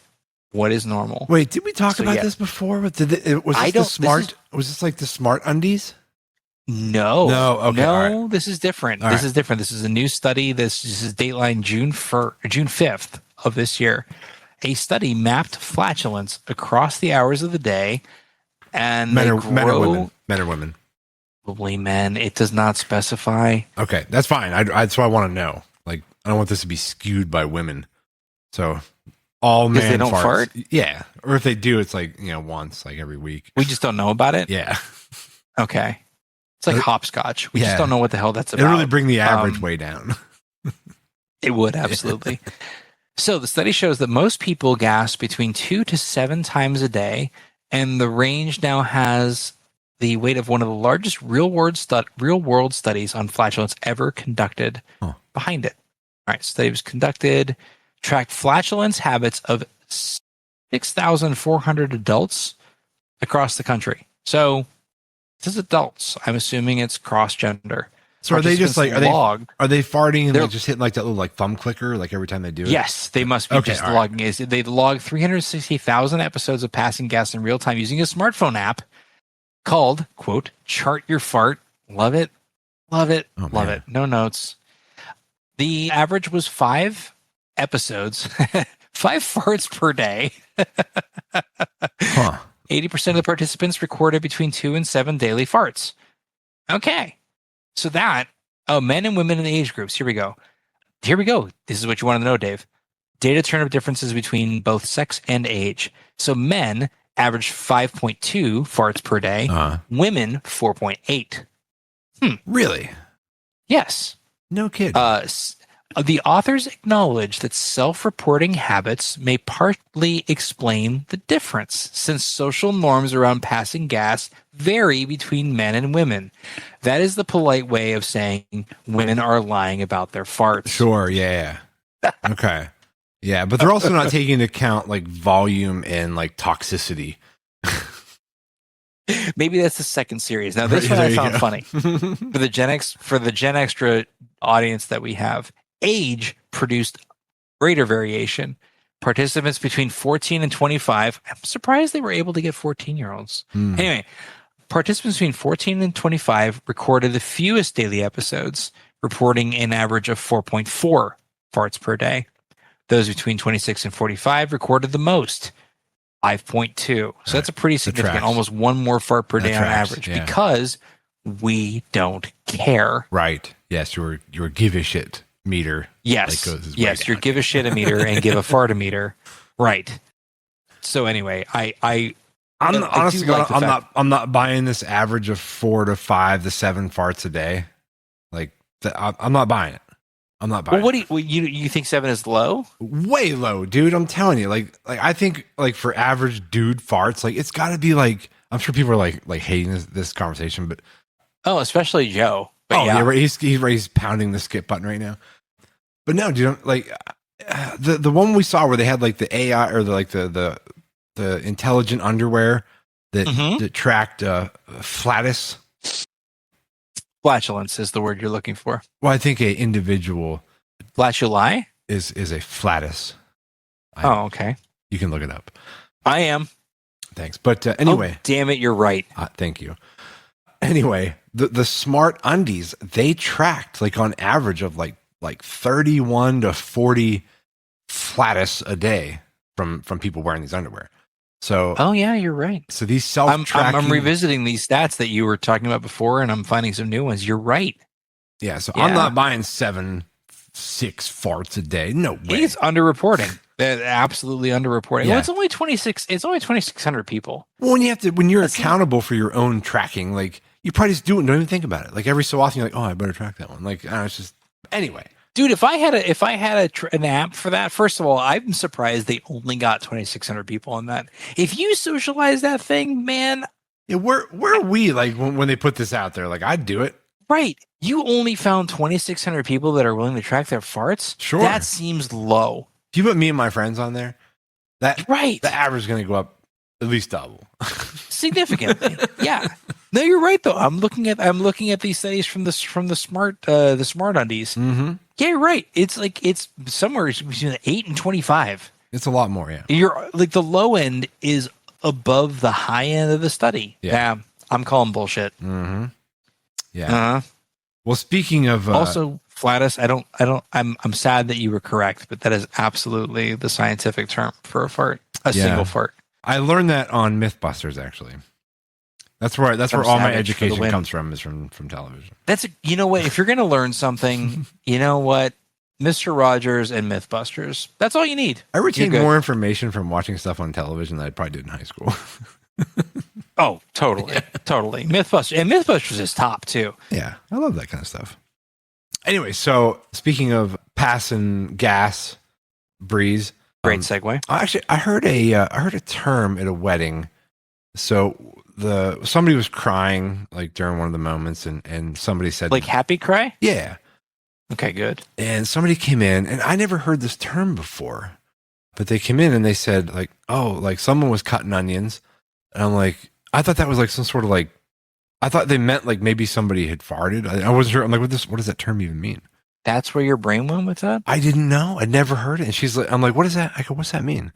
what is normal. Wait, did we talk about this before? Was this like the smart undies? No. Okay, no. This is different. This is a new study. This is Dateline June 5th of this year. A study mapped flatulence across the hours of the day, and men or women. Probably men. It does not specify. Okay, that's fine. That's what I want to know. Like, I don't want this to be skewed by women. So all men they don't fart. Yeah, or if they do, it's like once, like every week. We just don't know about it. Yeah. Okay. It's like hopscotch. We just don't know what the hell that's about. It really bring the average way down. It would, absolutely. So the study shows that most people gas between 2 to 7 times a day, and the range now has the weight of one of the largest real-world studies on flatulence ever conducted behind it. All right, study was conducted, tracked flatulence habits of 6,400 adults across the country. So this is adults. I'm assuming it's cross-gender. So are they just like, are they farting and they're just hitting like that little like thumb clicker like every time they do it? Yes, they must be just logging. They log 360,000 episodes of passing gas in real time using a smartphone app called, quote, Chart Your Fart. Love it. Love it. Oh, love it. No notes. The average was 5 episodes, 5 farts per day. 80% of the participants recorded between 2 and 7 daily farts. Okay. So men and women in the age groups. Here we go. This is what you want to know, Dave. Data turn up differences between both sex and age. So men average 5.2 farts per day. Women 4.8. Really? Yes. No kidding. The authors acknowledge that self-reporting habits may partly explain the difference, since social norms around passing gas vary between men and women. That is the polite way of saying women are lying about their farts. Sure, yeah. Okay. Yeah, but they're also not taking into account like volume and like toxicity. Maybe that's the second series. Now, this one There I you found go. funny. For the Gen Extra audience that we have, age produced greater variation. Participants between 14 and 25. I'm surprised they were able to get 14-year-olds. Anyway, participants between 14 and 25 recorded the fewest daily episodes, reporting an average of 4.4 farts per day. Those between 26 and 45 recorded the most, 5.2. So that's a pretty significant, tracks. almost one more fart per That day on tracks, average, yeah. because we don't care. Right. Yes, your give a shit meter. Yes. Like, goes way Yes, your down. give a shit a meter and give a fart a meter. Right. So anyway, I'm do honestly like the I'm not buying this average of 4 to 5 to 7 farts a day. Like I'm not buying it. I'm not buying. well, what do you think 7 is low? Way low, dude. I'm telling you, like I think like for average dude farts, like it's got to be like, I'm sure people are like hating this conversation, but Oh, especially Joe. But yeah, right. He's pounding the skip button right now. But no, dude, like the one we saw where they had like the AI or the intelligent underwear that Mhm. that tracked flatus. Flatulence is the word you're looking for. Well, I think a individual Flatuli? is a flatus. Oh, okay. You can look it up. I am. Thanks. But anyway, Oh, damn it, you're right. thank you. Anyway, the smart undies, they tracked like on average of like 31 to 40 flatus a day from people wearing these underwear. So Oh yeah, you're right. so these I'm self-tracking, revisiting these stats that you were talking about before, and I'm finding some new ones. You're right. yeah. So Yeah. I'm not buying 6 farts a day. No way. He's underreporting. They're absolutely underreporting. Yeah. Well, it's only 26. It's only 2,600 people. Well, when you're accountable for your own tracking, like you probably just do it and don't even think about it. Like every so often, you're like, oh, I better track that one. Like it's just anyway. Dude, if I had an app for that, first of all, I'm surprised they only got 2,600 people on that. If you socialize that thing, man, Yeah, where are we like when they put this out there? Like I'd do it. right? You only found 2,600 people that are willing to track their farts. Sure. That seems low. If you put me and my friends on there, that Right. the average is going to go up at least double. Significantly. Yeah. No, you're right though. I'm looking at these studies from the smart undies. Mm-hmm. Yeah, you're right. It's somewhere between 8 and 25. It's a lot more, yeah. You're like the low end is above the high end of the study. Yeah. I'm calling bullshit. Mm-hmm. Yeah. Uh, Well, speaking of also, Flatus, I'm sad that you were correct, but that is absolutely the scientific term for a fart, single fart. I learned that on MythBusters. Actually, that's where all my education comes from. Is from television. You know what? If you're gonna learn something, you know what, Mr. Rogers and MythBusters. That's all you need. I retain more information from watching stuff on television than I probably did in high school. Oh, totally, totally. MythBusters is top too. Yeah, I love that kind of stuff. Anyway, so speaking of passing gas, breeze. Great segue. Actually, I heard a term at a wedding. So somebody was crying like during one of the moments, and somebody said Like happy cry? yeah. Okay, good. And somebody came in, and I never heard this term before, but they came in and they said like, oh, like someone was cutting onions, and I'm like, I thought that was like some sort of like, I thought they meant like maybe somebody had farted. I wasn't sure. I'm like, what does that term even mean? That's where your brain went with that? I didn't know. I'd never heard it. And she's like, I'm like, what is that? I go, what's that mean?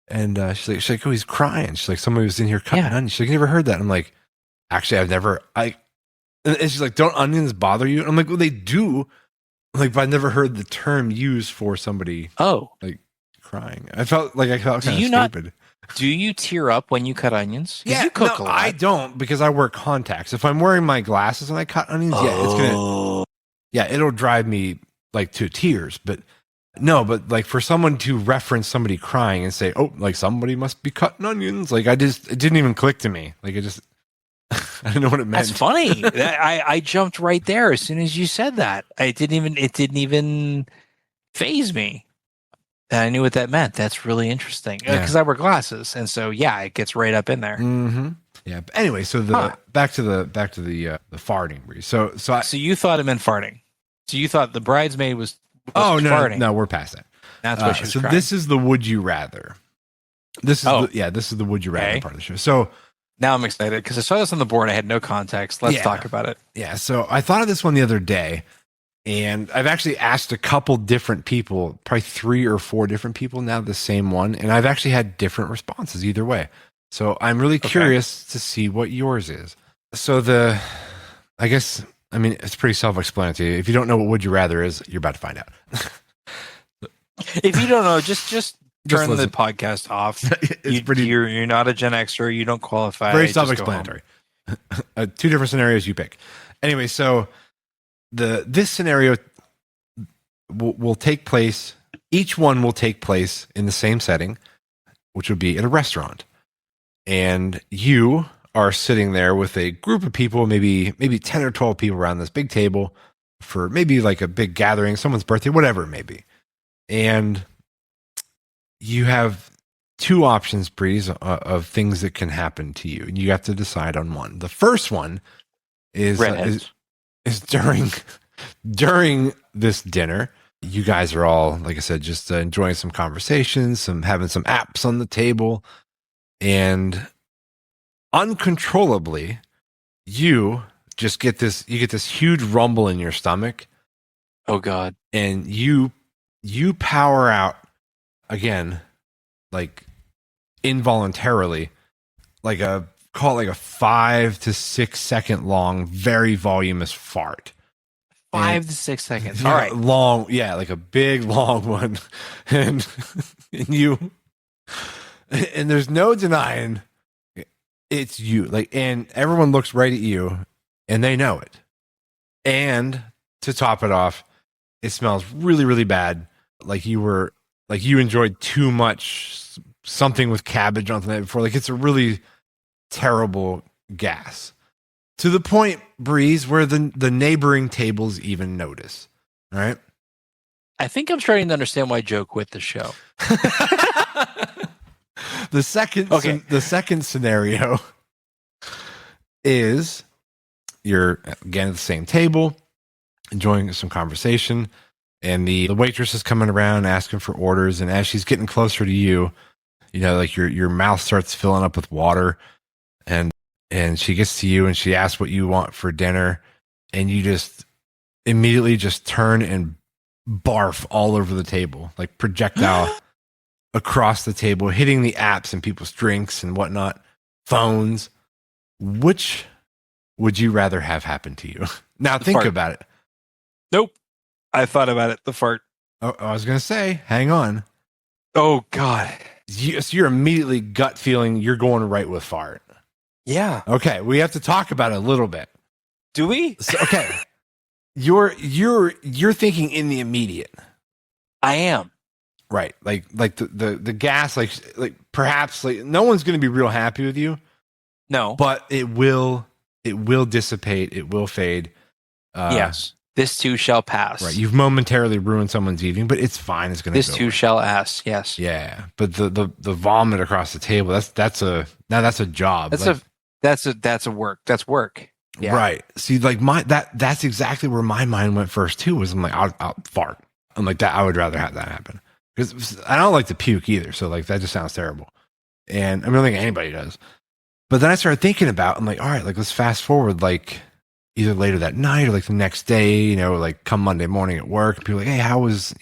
And she's like, oh, he's crying. She's like, somebody was in here cutting onions. She's like, you never heard that? I'm like, actually, and she's like, don't onions bother you? And I'm like, well, they do. Like, but I never heard the term used for somebody like crying. I felt kind of stupid. Do you tear up when you cut onions? Yeah, you cook a lot. I don't because I wear contacts. If I'm wearing my glasses and I cut onions, it'll drive me like to tears. But no, but like for someone to reference somebody crying and say, oh, like somebody must be cutting onions. Like it didn't even click to me. Like I didn't know what it meant. That's funny. I jumped right there as soon as you said that. It didn't even faze me. And I knew what that meant. That's really interesting because I wear glasses, and so it gets right up in there. Mm-hmm. Yeah. But anyway, so back to the farting, Bree. So you thought it meant farting. So you thought the bridesmaid was farting. No, we're past that. That's what she was. So crying. this is the would you rather. This is the would you rather part of the show. So now I'm excited because I saw this on the board. I had no context. Let's talk about it. Yeah. So I thought of this one the other day. And I've actually asked a couple different people, probably 3 or 4 different people now, the same one. And I've actually had different responses either way. So I'm really curious to see what yours is. So it's pretty self-explanatory. If you don't know what would you rather is, you're about to find out. If you don't know, just turn the podcast off. You're not a Gen Xer. You don't qualify. Very self-explanatory. 2 different scenarios you pick. Anyway, so this scenario will take place. Each one will take place in the same setting, which would be at a restaurant, and you are sitting there with a group of people, maybe 10 or 12 people around this big table for maybe like a big gathering, someone's birthday, whatever it may be, and you have 2 options, Breeze, of things that can happen to you, and you have to decide on one. The first one is during this dinner, you guys are all, like I said, just enjoying some conversations, having some apps on the table, and uncontrollably, you get this huge rumble in your stomach. Oh God. And you power out again, like involuntarily, call it like a 5 to 6 second long, very voluminous fart. 5 to 6 seconds. All right. Long. Yeah. Like a big, long one. And there's no denying it's you. And everyone looks right at you and they know it. And to top it off, it smells really, really bad. Like you enjoyed too much something with cabbage on the night before. Like it's a really terrible gas, to the point, Breeze, where the neighboring tables even notice. All right. I think I'm starting to understand why Joe quit the show. The second scenario is you're again at the same table, enjoying some conversation, and the waitress is coming around asking for orders, and as she's getting closer to you, like your mouth starts filling up with water. And she gets to you and she asks what you want for dinner, and you just immediately just turn and barf all over the table, like projectile across the table, hitting the apps and people's drinks and whatnot, phones. Which would you rather have happen to you? Now think about it. Nope. I thought about it. The fart. Oh, I was going to say, hang on. Oh God. So you're immediately gut feeling you're going right with fart. Yeah. Okay, we have to talk about it a little bit. Do we? So, okay. You're thinking in the immediate. I am. Right. Like the gas, like perhaps like no one's going to be real happy with you. No. But it will dissipate, it will fade. Yes. This too shall pass. Right. You've momentarily ruined someone's evening, but it's fine. It's going to This too shall pass. Yes. Yeah. But the vomit across the table, that's a job. That's work. That's work. Yeah. Right. See, like that's exactly where my mind went first too. Was I'm like, I'll fart. I'm like that. I would rather have that happen because I don't like to puke either. So like that just sounds terrible. And I don't think anybody does. But then I started thinking about, I'm like, all right, like let's fast forward, like either later that night or like the next day, like come Monday morning at work, and people are like, hey, how was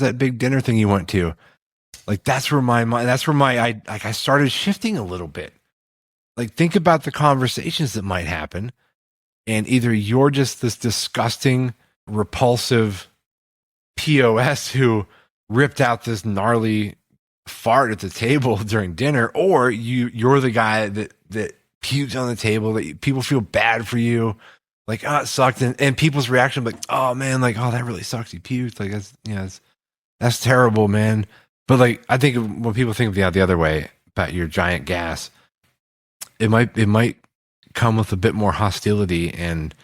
that big dinner thing you went to? Like that's where I started shifting a little bit. Like think about the conversations that might happen. And either you're just this disgusting, repulsive POS who ripped out this gnarly fart at the table during dinner, or you're the guy that puked on the table, that people feel bad for you. Like, oh, it sucked. And people's reaction, like, oh man, like, oh, that really sucks. You puked. Like, that's terrible, man. But like, I think when people think of the other way about your giant gas, it might come with a bit more hostility and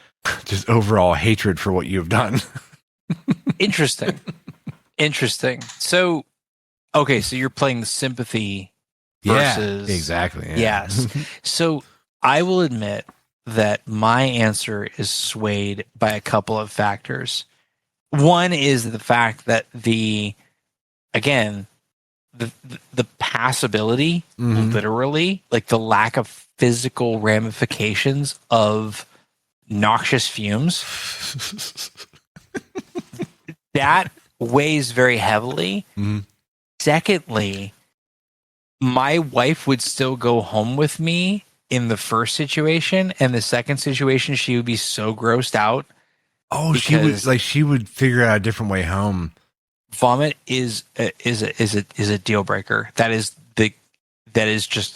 just overall hatred for what you've done. Interesting. Interesting. So, okay, so you're playing the sympathy versus exactly. Yeah. Yes. So I will admit that my answer is swayed by a couple of factors. One is the fact that again, the passability, literally, like the lack of physical ramifications of noxious fumes, that weighs very heavily. Secondly, my wife would still go home with me in the first situation, and the second situation, she would be so grossed out. Oh, she would figure out a different way home. Vomit is a deal breaker. It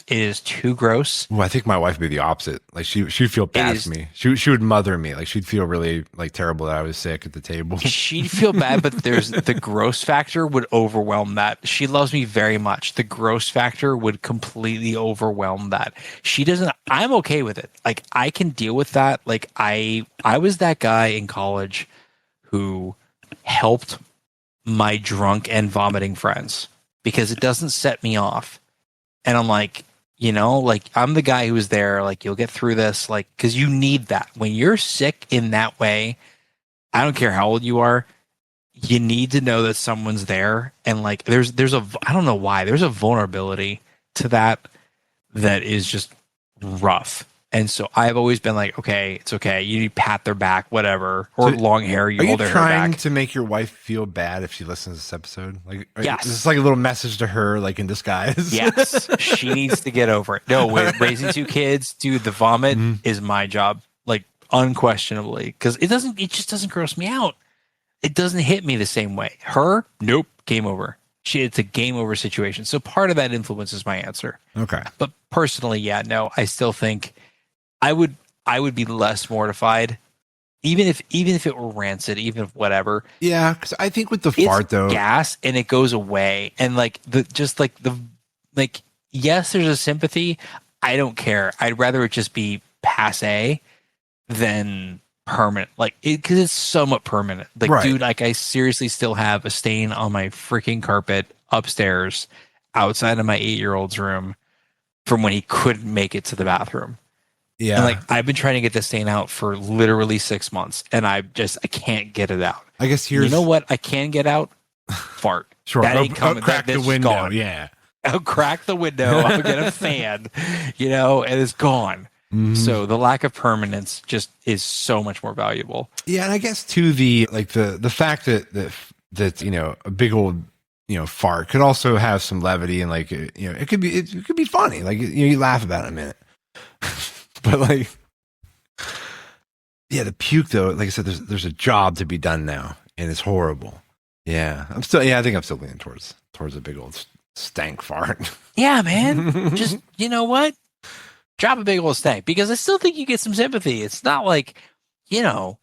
is too gross. Well, I think my wife would be the opposite. Like she'd feel bad for me. She would mother me. Like she'd feel really like terrible that I was sick at the table. She'd feel bad, but there's the gross factor would overwhelm that. She loves me very much. The gross factor would completely overwhelm that. She doesn't. I'm okay with it. Like I can deal with that. Like I was that guy in college who helped my drunk and vomiting friends because it doesn't set me off. And I'm like, like I'm the guy who was there, like you'll get through this, like, because you need that. When you're sick in that way, I don't care how old you are, you need to know that someone's there. And like there's I don't know why, there's a vulnerability to that is just rough. And so I've always been like, okay, it's okay. You need to pat their back, whatever, or so long hair. You hold their hair back. Are you trying to make your wife feel bad if she listens to this episode? Like, yes. Is this like a little message to her, like in disguise? Yes, she needs to get over it. No, with raising two kids, dude, the vomit is my job, like unquestionably, because it just doesn't gross me out. It doesn't hit me the same way. Her, nope, game over. It's a game over situation. So part of that influences my answer. Okay, but personally, yeah, no, I still think I would be less mortified, even if it were rancid, even if whatever. Yeah, because I think with the fart though, gas and it goes away, and yes, there's a sympathy. I don't care. I'd rather it just be passe than permanent, like because it's somewhat permanent. Like, right. Dude, like I seriously still have a stain on my freaking carpet upstairs, outside of my 8-year-old's room, from when he couldn't make it to the bathroom. Yeah. And like I've been trying to get this stain out for literally 6 months, and I can't get it out. I guess you know what I can get out? Fart. Sure. That ain't coming. Crack the window. Gone. Yeah. I'll crack the window. I'll get a fan, and it's gone. So the lack of permanence just is so much more valuable. Yeah. And I guess too, the fact that a big old, fart could also have some levity, and like, it could be funny. Like, you laugh about it in a minute. But like, yeah, the puke though, like I said, there's a job to be done now, and it's horrible. Yeah, I think I'm still leaning towards a big old stank fart. Yeah, man, just you know what, drop a big old stank, because I still think you get some sympathy. It's not like, I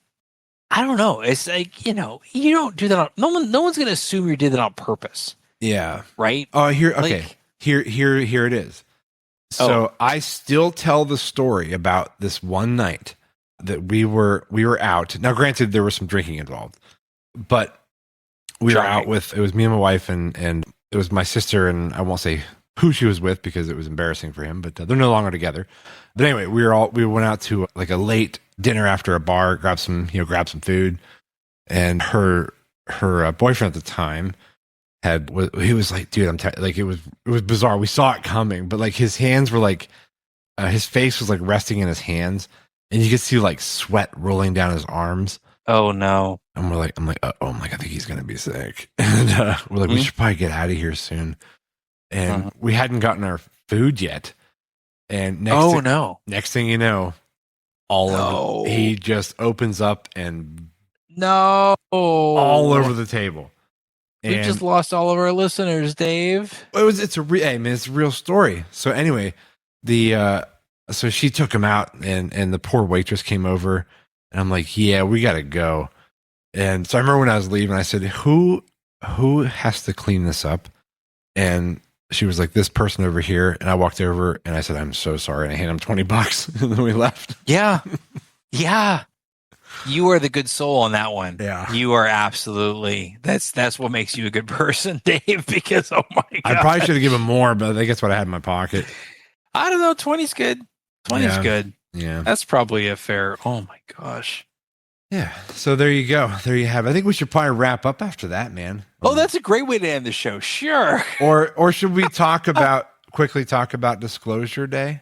don't know. It's like, you don't do that. No one's gonna assume you did that on purpose. Yeah. Right. Oh, here. Okay. Like, here it is. So I still tell the story about this one night that we were out. Now, granted, there was some drinking involved, but we were out with, it was me and my wife, and it was my sister, and I won't say who she was with because it was embarrassing for him, but they're no longer together. But anyway, we went out to like a late dinner after a bar, grab some food, and her boyfriend at the time he was like, dude, like it was bizarre. We saw it coming, but like his hands were like, his face was like resting in his hands, and you could see like sweat rolling down his arms. Oh no! And I'm like, oh my god, I think he's gonna be sick. And we're like, we should probably get out of here soon. And we hadn't gotten our food yet. And next thing you know, he just opens up and all over the table. We just lost all of our listeners, Dave. It's a real story. So anyway, so she took him out, and the poor waitress came over, and I'm like, yeah, we gotta go. And so I remember when I was leaving, I said, who has to clean this up? And she was like, this person over here. And I walked over and I said, I'm so sorry. And I handed him $20, and then we left. Yeah. Yeah. You are the good soul on that one. Yeah. You are absolutely. That's what makes you a good person, Dave. Because oh my god, I probably should have given more, but I think that's what I had in my pocket. I don't know. 20's good. 20's good. Yeah. That's probably a fair. Oh my gosh. Yeah. So there you go. There you have it. I think we should probably wrap up after that, man. Oh, that's a great way to end the show. Sure. Or should we quickly talk about Disclosure Day?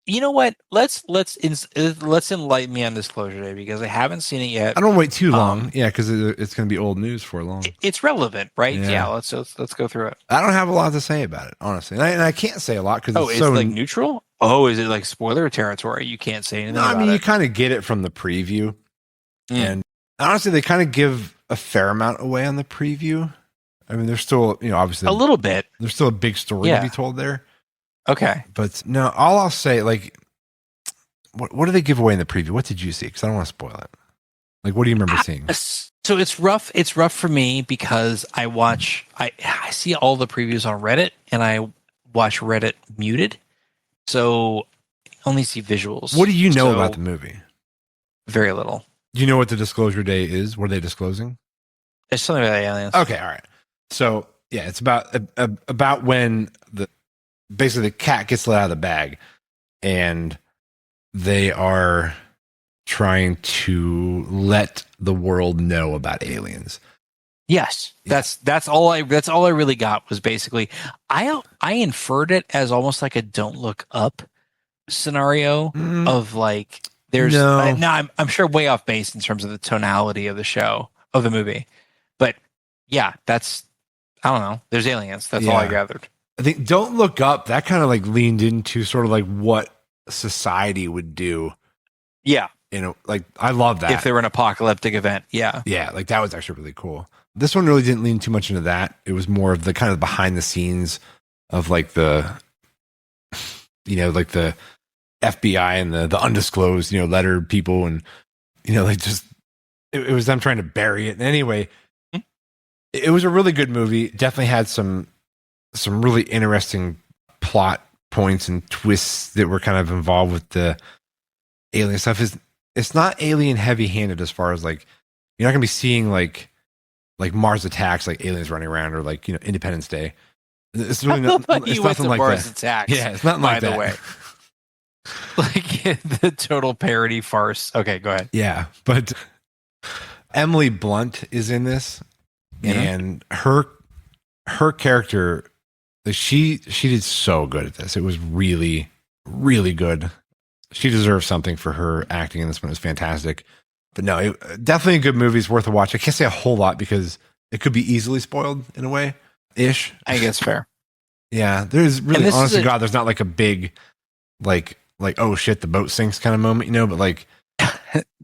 You know what? Let's enlighten me on Disclosure Day because I haven't seen it yet. I don't wait too long. Yeah, because it's going to be old news for long. It's relevant, right? Yeah. Yeah. Let's go through it. I don't have a lot to say about it, honestly, and I can't say a lot because it's like neutral. Oh, is it like spoiler territory? You can't say anything. No, I mean you kind of get it from the preview, and honestly, they kind of give a fair amount away on the preview. I mean, there's still, obviously a little bit. There's still a big story to be told there. Okay. But no, all I'll say, like, what do they give away in the preview? What did you see? Because I don't want to spoil it. Like, what do you remember seeing? So it's rough. It's rough for me because I see all the previews on Reddit and I watch Reddit muted. So I only see visuals. What do you know about the movie? Very little. Do you know what the Disclosure Day is? What are they disclosing? It's something about aliens. Okay, all right. So yeah, it's about when basically the cat gets let out of the bag, and they are trying to let the world know about aliens. Yes, that's all I really got was basically I inferred it as almost like a Don't Look Up scenario of like there's I'm sure way off base in terms of the tonality of the show of the movie, but yeah, that's I don't know. There's aliens. That's all I gathered. I think Don't Look Up, that kind of like leaned into sort of like what society would do. Yeah. Like I love that. If there were an apocalyptic event. Yeah. Yeah. Like that was actually really cool. This one really didn't lean too much into that. It was more of the kind of behind the scenes of like the FBI and the undisclosed, letter people and, like just, it was them trying to bury it. And anyway, it was a really good movie. Definitely had some really interesting plot points and twists that were kind of involved with the alien stuff. It's not alien heavy handed as far as like, you're not going to be seeing like Mars attacks, like aliens running around or like, Independence Day. It's really it's nothing like Mars that. Attacks, yeah, it's nothing like that. By the way. Like the total parody farce. Okay, go ahead. Yeah, but Emily Blunt is in this, and her character, she did so good at this. It was really, really good. She deserves something for her acting in this one. It was fantastic. But no, definitely a good movie. It's worth a watch. I can't say a whole lot because it could be easily spoiled in a way, ish. I think it's fair. Yeah, there's really, honest to God, there's not like a big, like oh shit, the boat sinks kind of moment, but like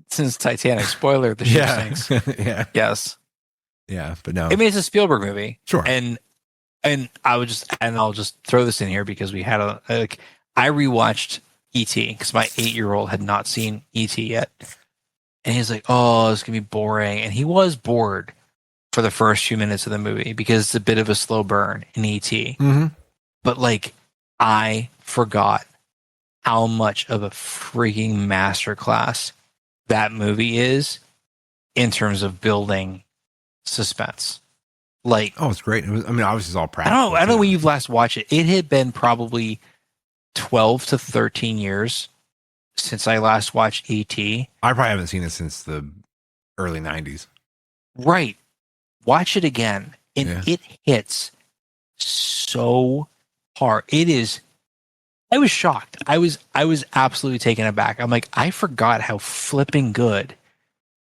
since Titanic, spoiler, the ship sinks. Yeah. Yes. Yeah, but no. I mean, it's a Spielberg movie. Sure. And I'll just throw this in here because we had I rewatched E.T. because my 8-year-old had not seen E.T. yet. And he's like, oh, it's going to be boring. And he was bored for the first few minutes of the movie because it's a bit of a slow burn in E.T. Mm-hmm. But like, I forgot how much of a freaking masterclass that movie is in terms of building suspense. Like, oh, it's great. Obviously it's all practical. I don't know when you've last watched it. It had been probably 12 to 13 years since I last watched E.T. I probably haven't seen it since the early 90s. Right. Watch it again. And it hits so hard. I was shocked. I was absolutely taken aback. I'm like, I forgot how flipping good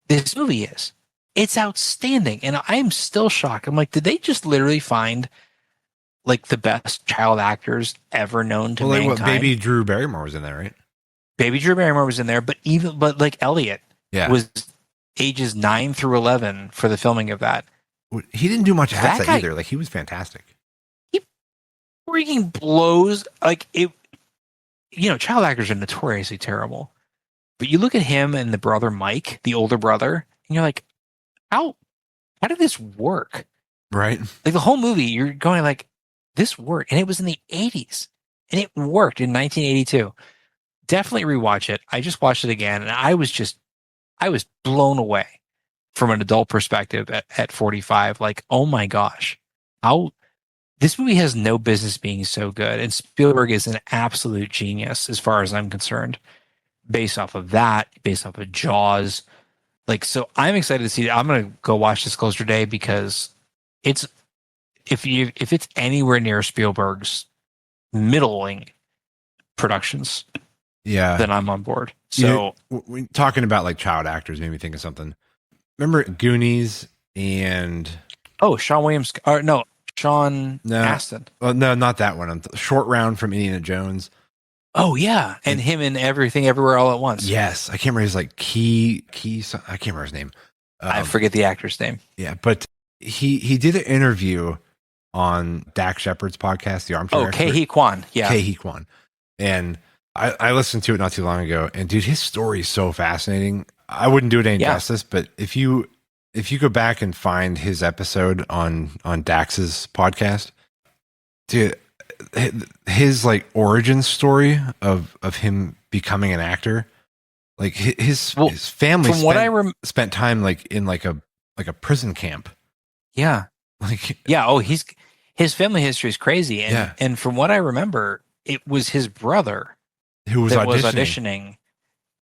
this movie is. It's outstanding. And I'm still shocked. I'm like, did they just literally find like the best child actors ever known to mankind? What, Baby Drew Barrymore was in there, right? Baby Drew Barrymore was in there, but like Elliot was ages 9 through 11 for the filming of that. He didn't do much after that either. Like he was fantastic. He freaking blows. Like it, child actors are notoriously terrible, but you look at him and the brother Mike, the older brother, and you're like, how did this work? Right. Like the whole movie, you're going like, this worked, and it was in the 80s, and it worked in 1982. Definitely rewatch it. I just watched it again, and I I was blown away from an adult perspective at 45. Like, oh my gosh, how this movie has no business being so good. And Spielberg is an absolute genius as far as I'm concerned, based off of that, based off of Jaws. Like, so I'm excited to see it. I'm going to go watch Disclosure Day because it's, if it's anywhere near Spielberg's middling productions, then I'm on board. So talking about like child actors made me think of something. Remember Goonies and Sean Williams, or no, Sean Astin. Well, no, not that one. Short Round from Indiana Jones. Oh yeah, and him in Everything Everywhere All at Once. Yes, I can't remember his like key. I can't remember his name. I forget the actor's name. Yeah, but he did an interview on Dax Shepard's podcast, The Armchair Expert. Ke-Huy Quan. Yeah, Ke-Huy Quan, and I listened to it not too long ago, and dude, his story is so fascinating. I wouldn't do it any justice, but if you go back and find his episode on Dax's podcast, dude, his like origin story of him becoming an actor, like his family spent time like in like a prison camp. Yeah. Like his family history is crazy, and from what I remember, it was his brother who was auditioning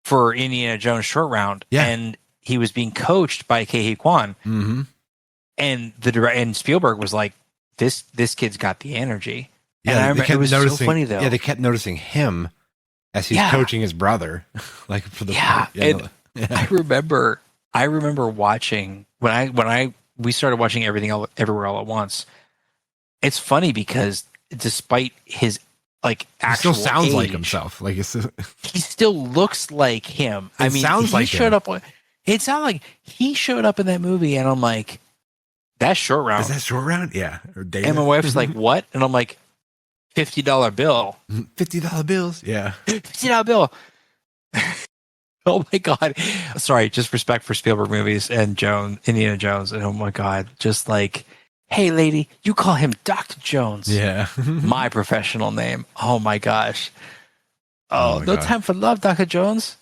for Indiana Jones Short Round, and he was being coached by Ke-Huy Quan, and Spielberg was like, "This kid's got the energy." Yeah, and I remember, it was so funny though. Yeah, they kept noticing him as he's coaching his brother, like for the I remember watching when we started watching Everything Everywhere All at Once. It's funny because despite his like actual he still sounds age, like himself. Like he still looks like him. I mean, sounds like showed up. It sounded like he showed up in that movie, and I'm like, "That's Short Round." Is that Short Round? Yeah. And my wife's like, "What?" And I'm like, $50 bill. $50 bills. Yeah. $50 bill. Oh my God. Sorry, just respect for Spielberg movies and Indiana Jones. And oh my God, just like, hey lady, you call him Dr. Jones. Yeah. My professional name. Oh my gosh. Oh, no time for love, Dr. Jones.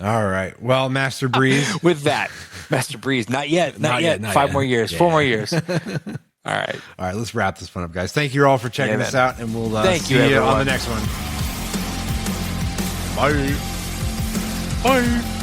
All right. Well, Master Breeze. With that, Master Breeze. Not yet. Not yet. 5 more years. 4 more years. All right. Let's wrap this one up, guys. Thank you all for checking this out, and we'll see you on the next one. Bye. Bye.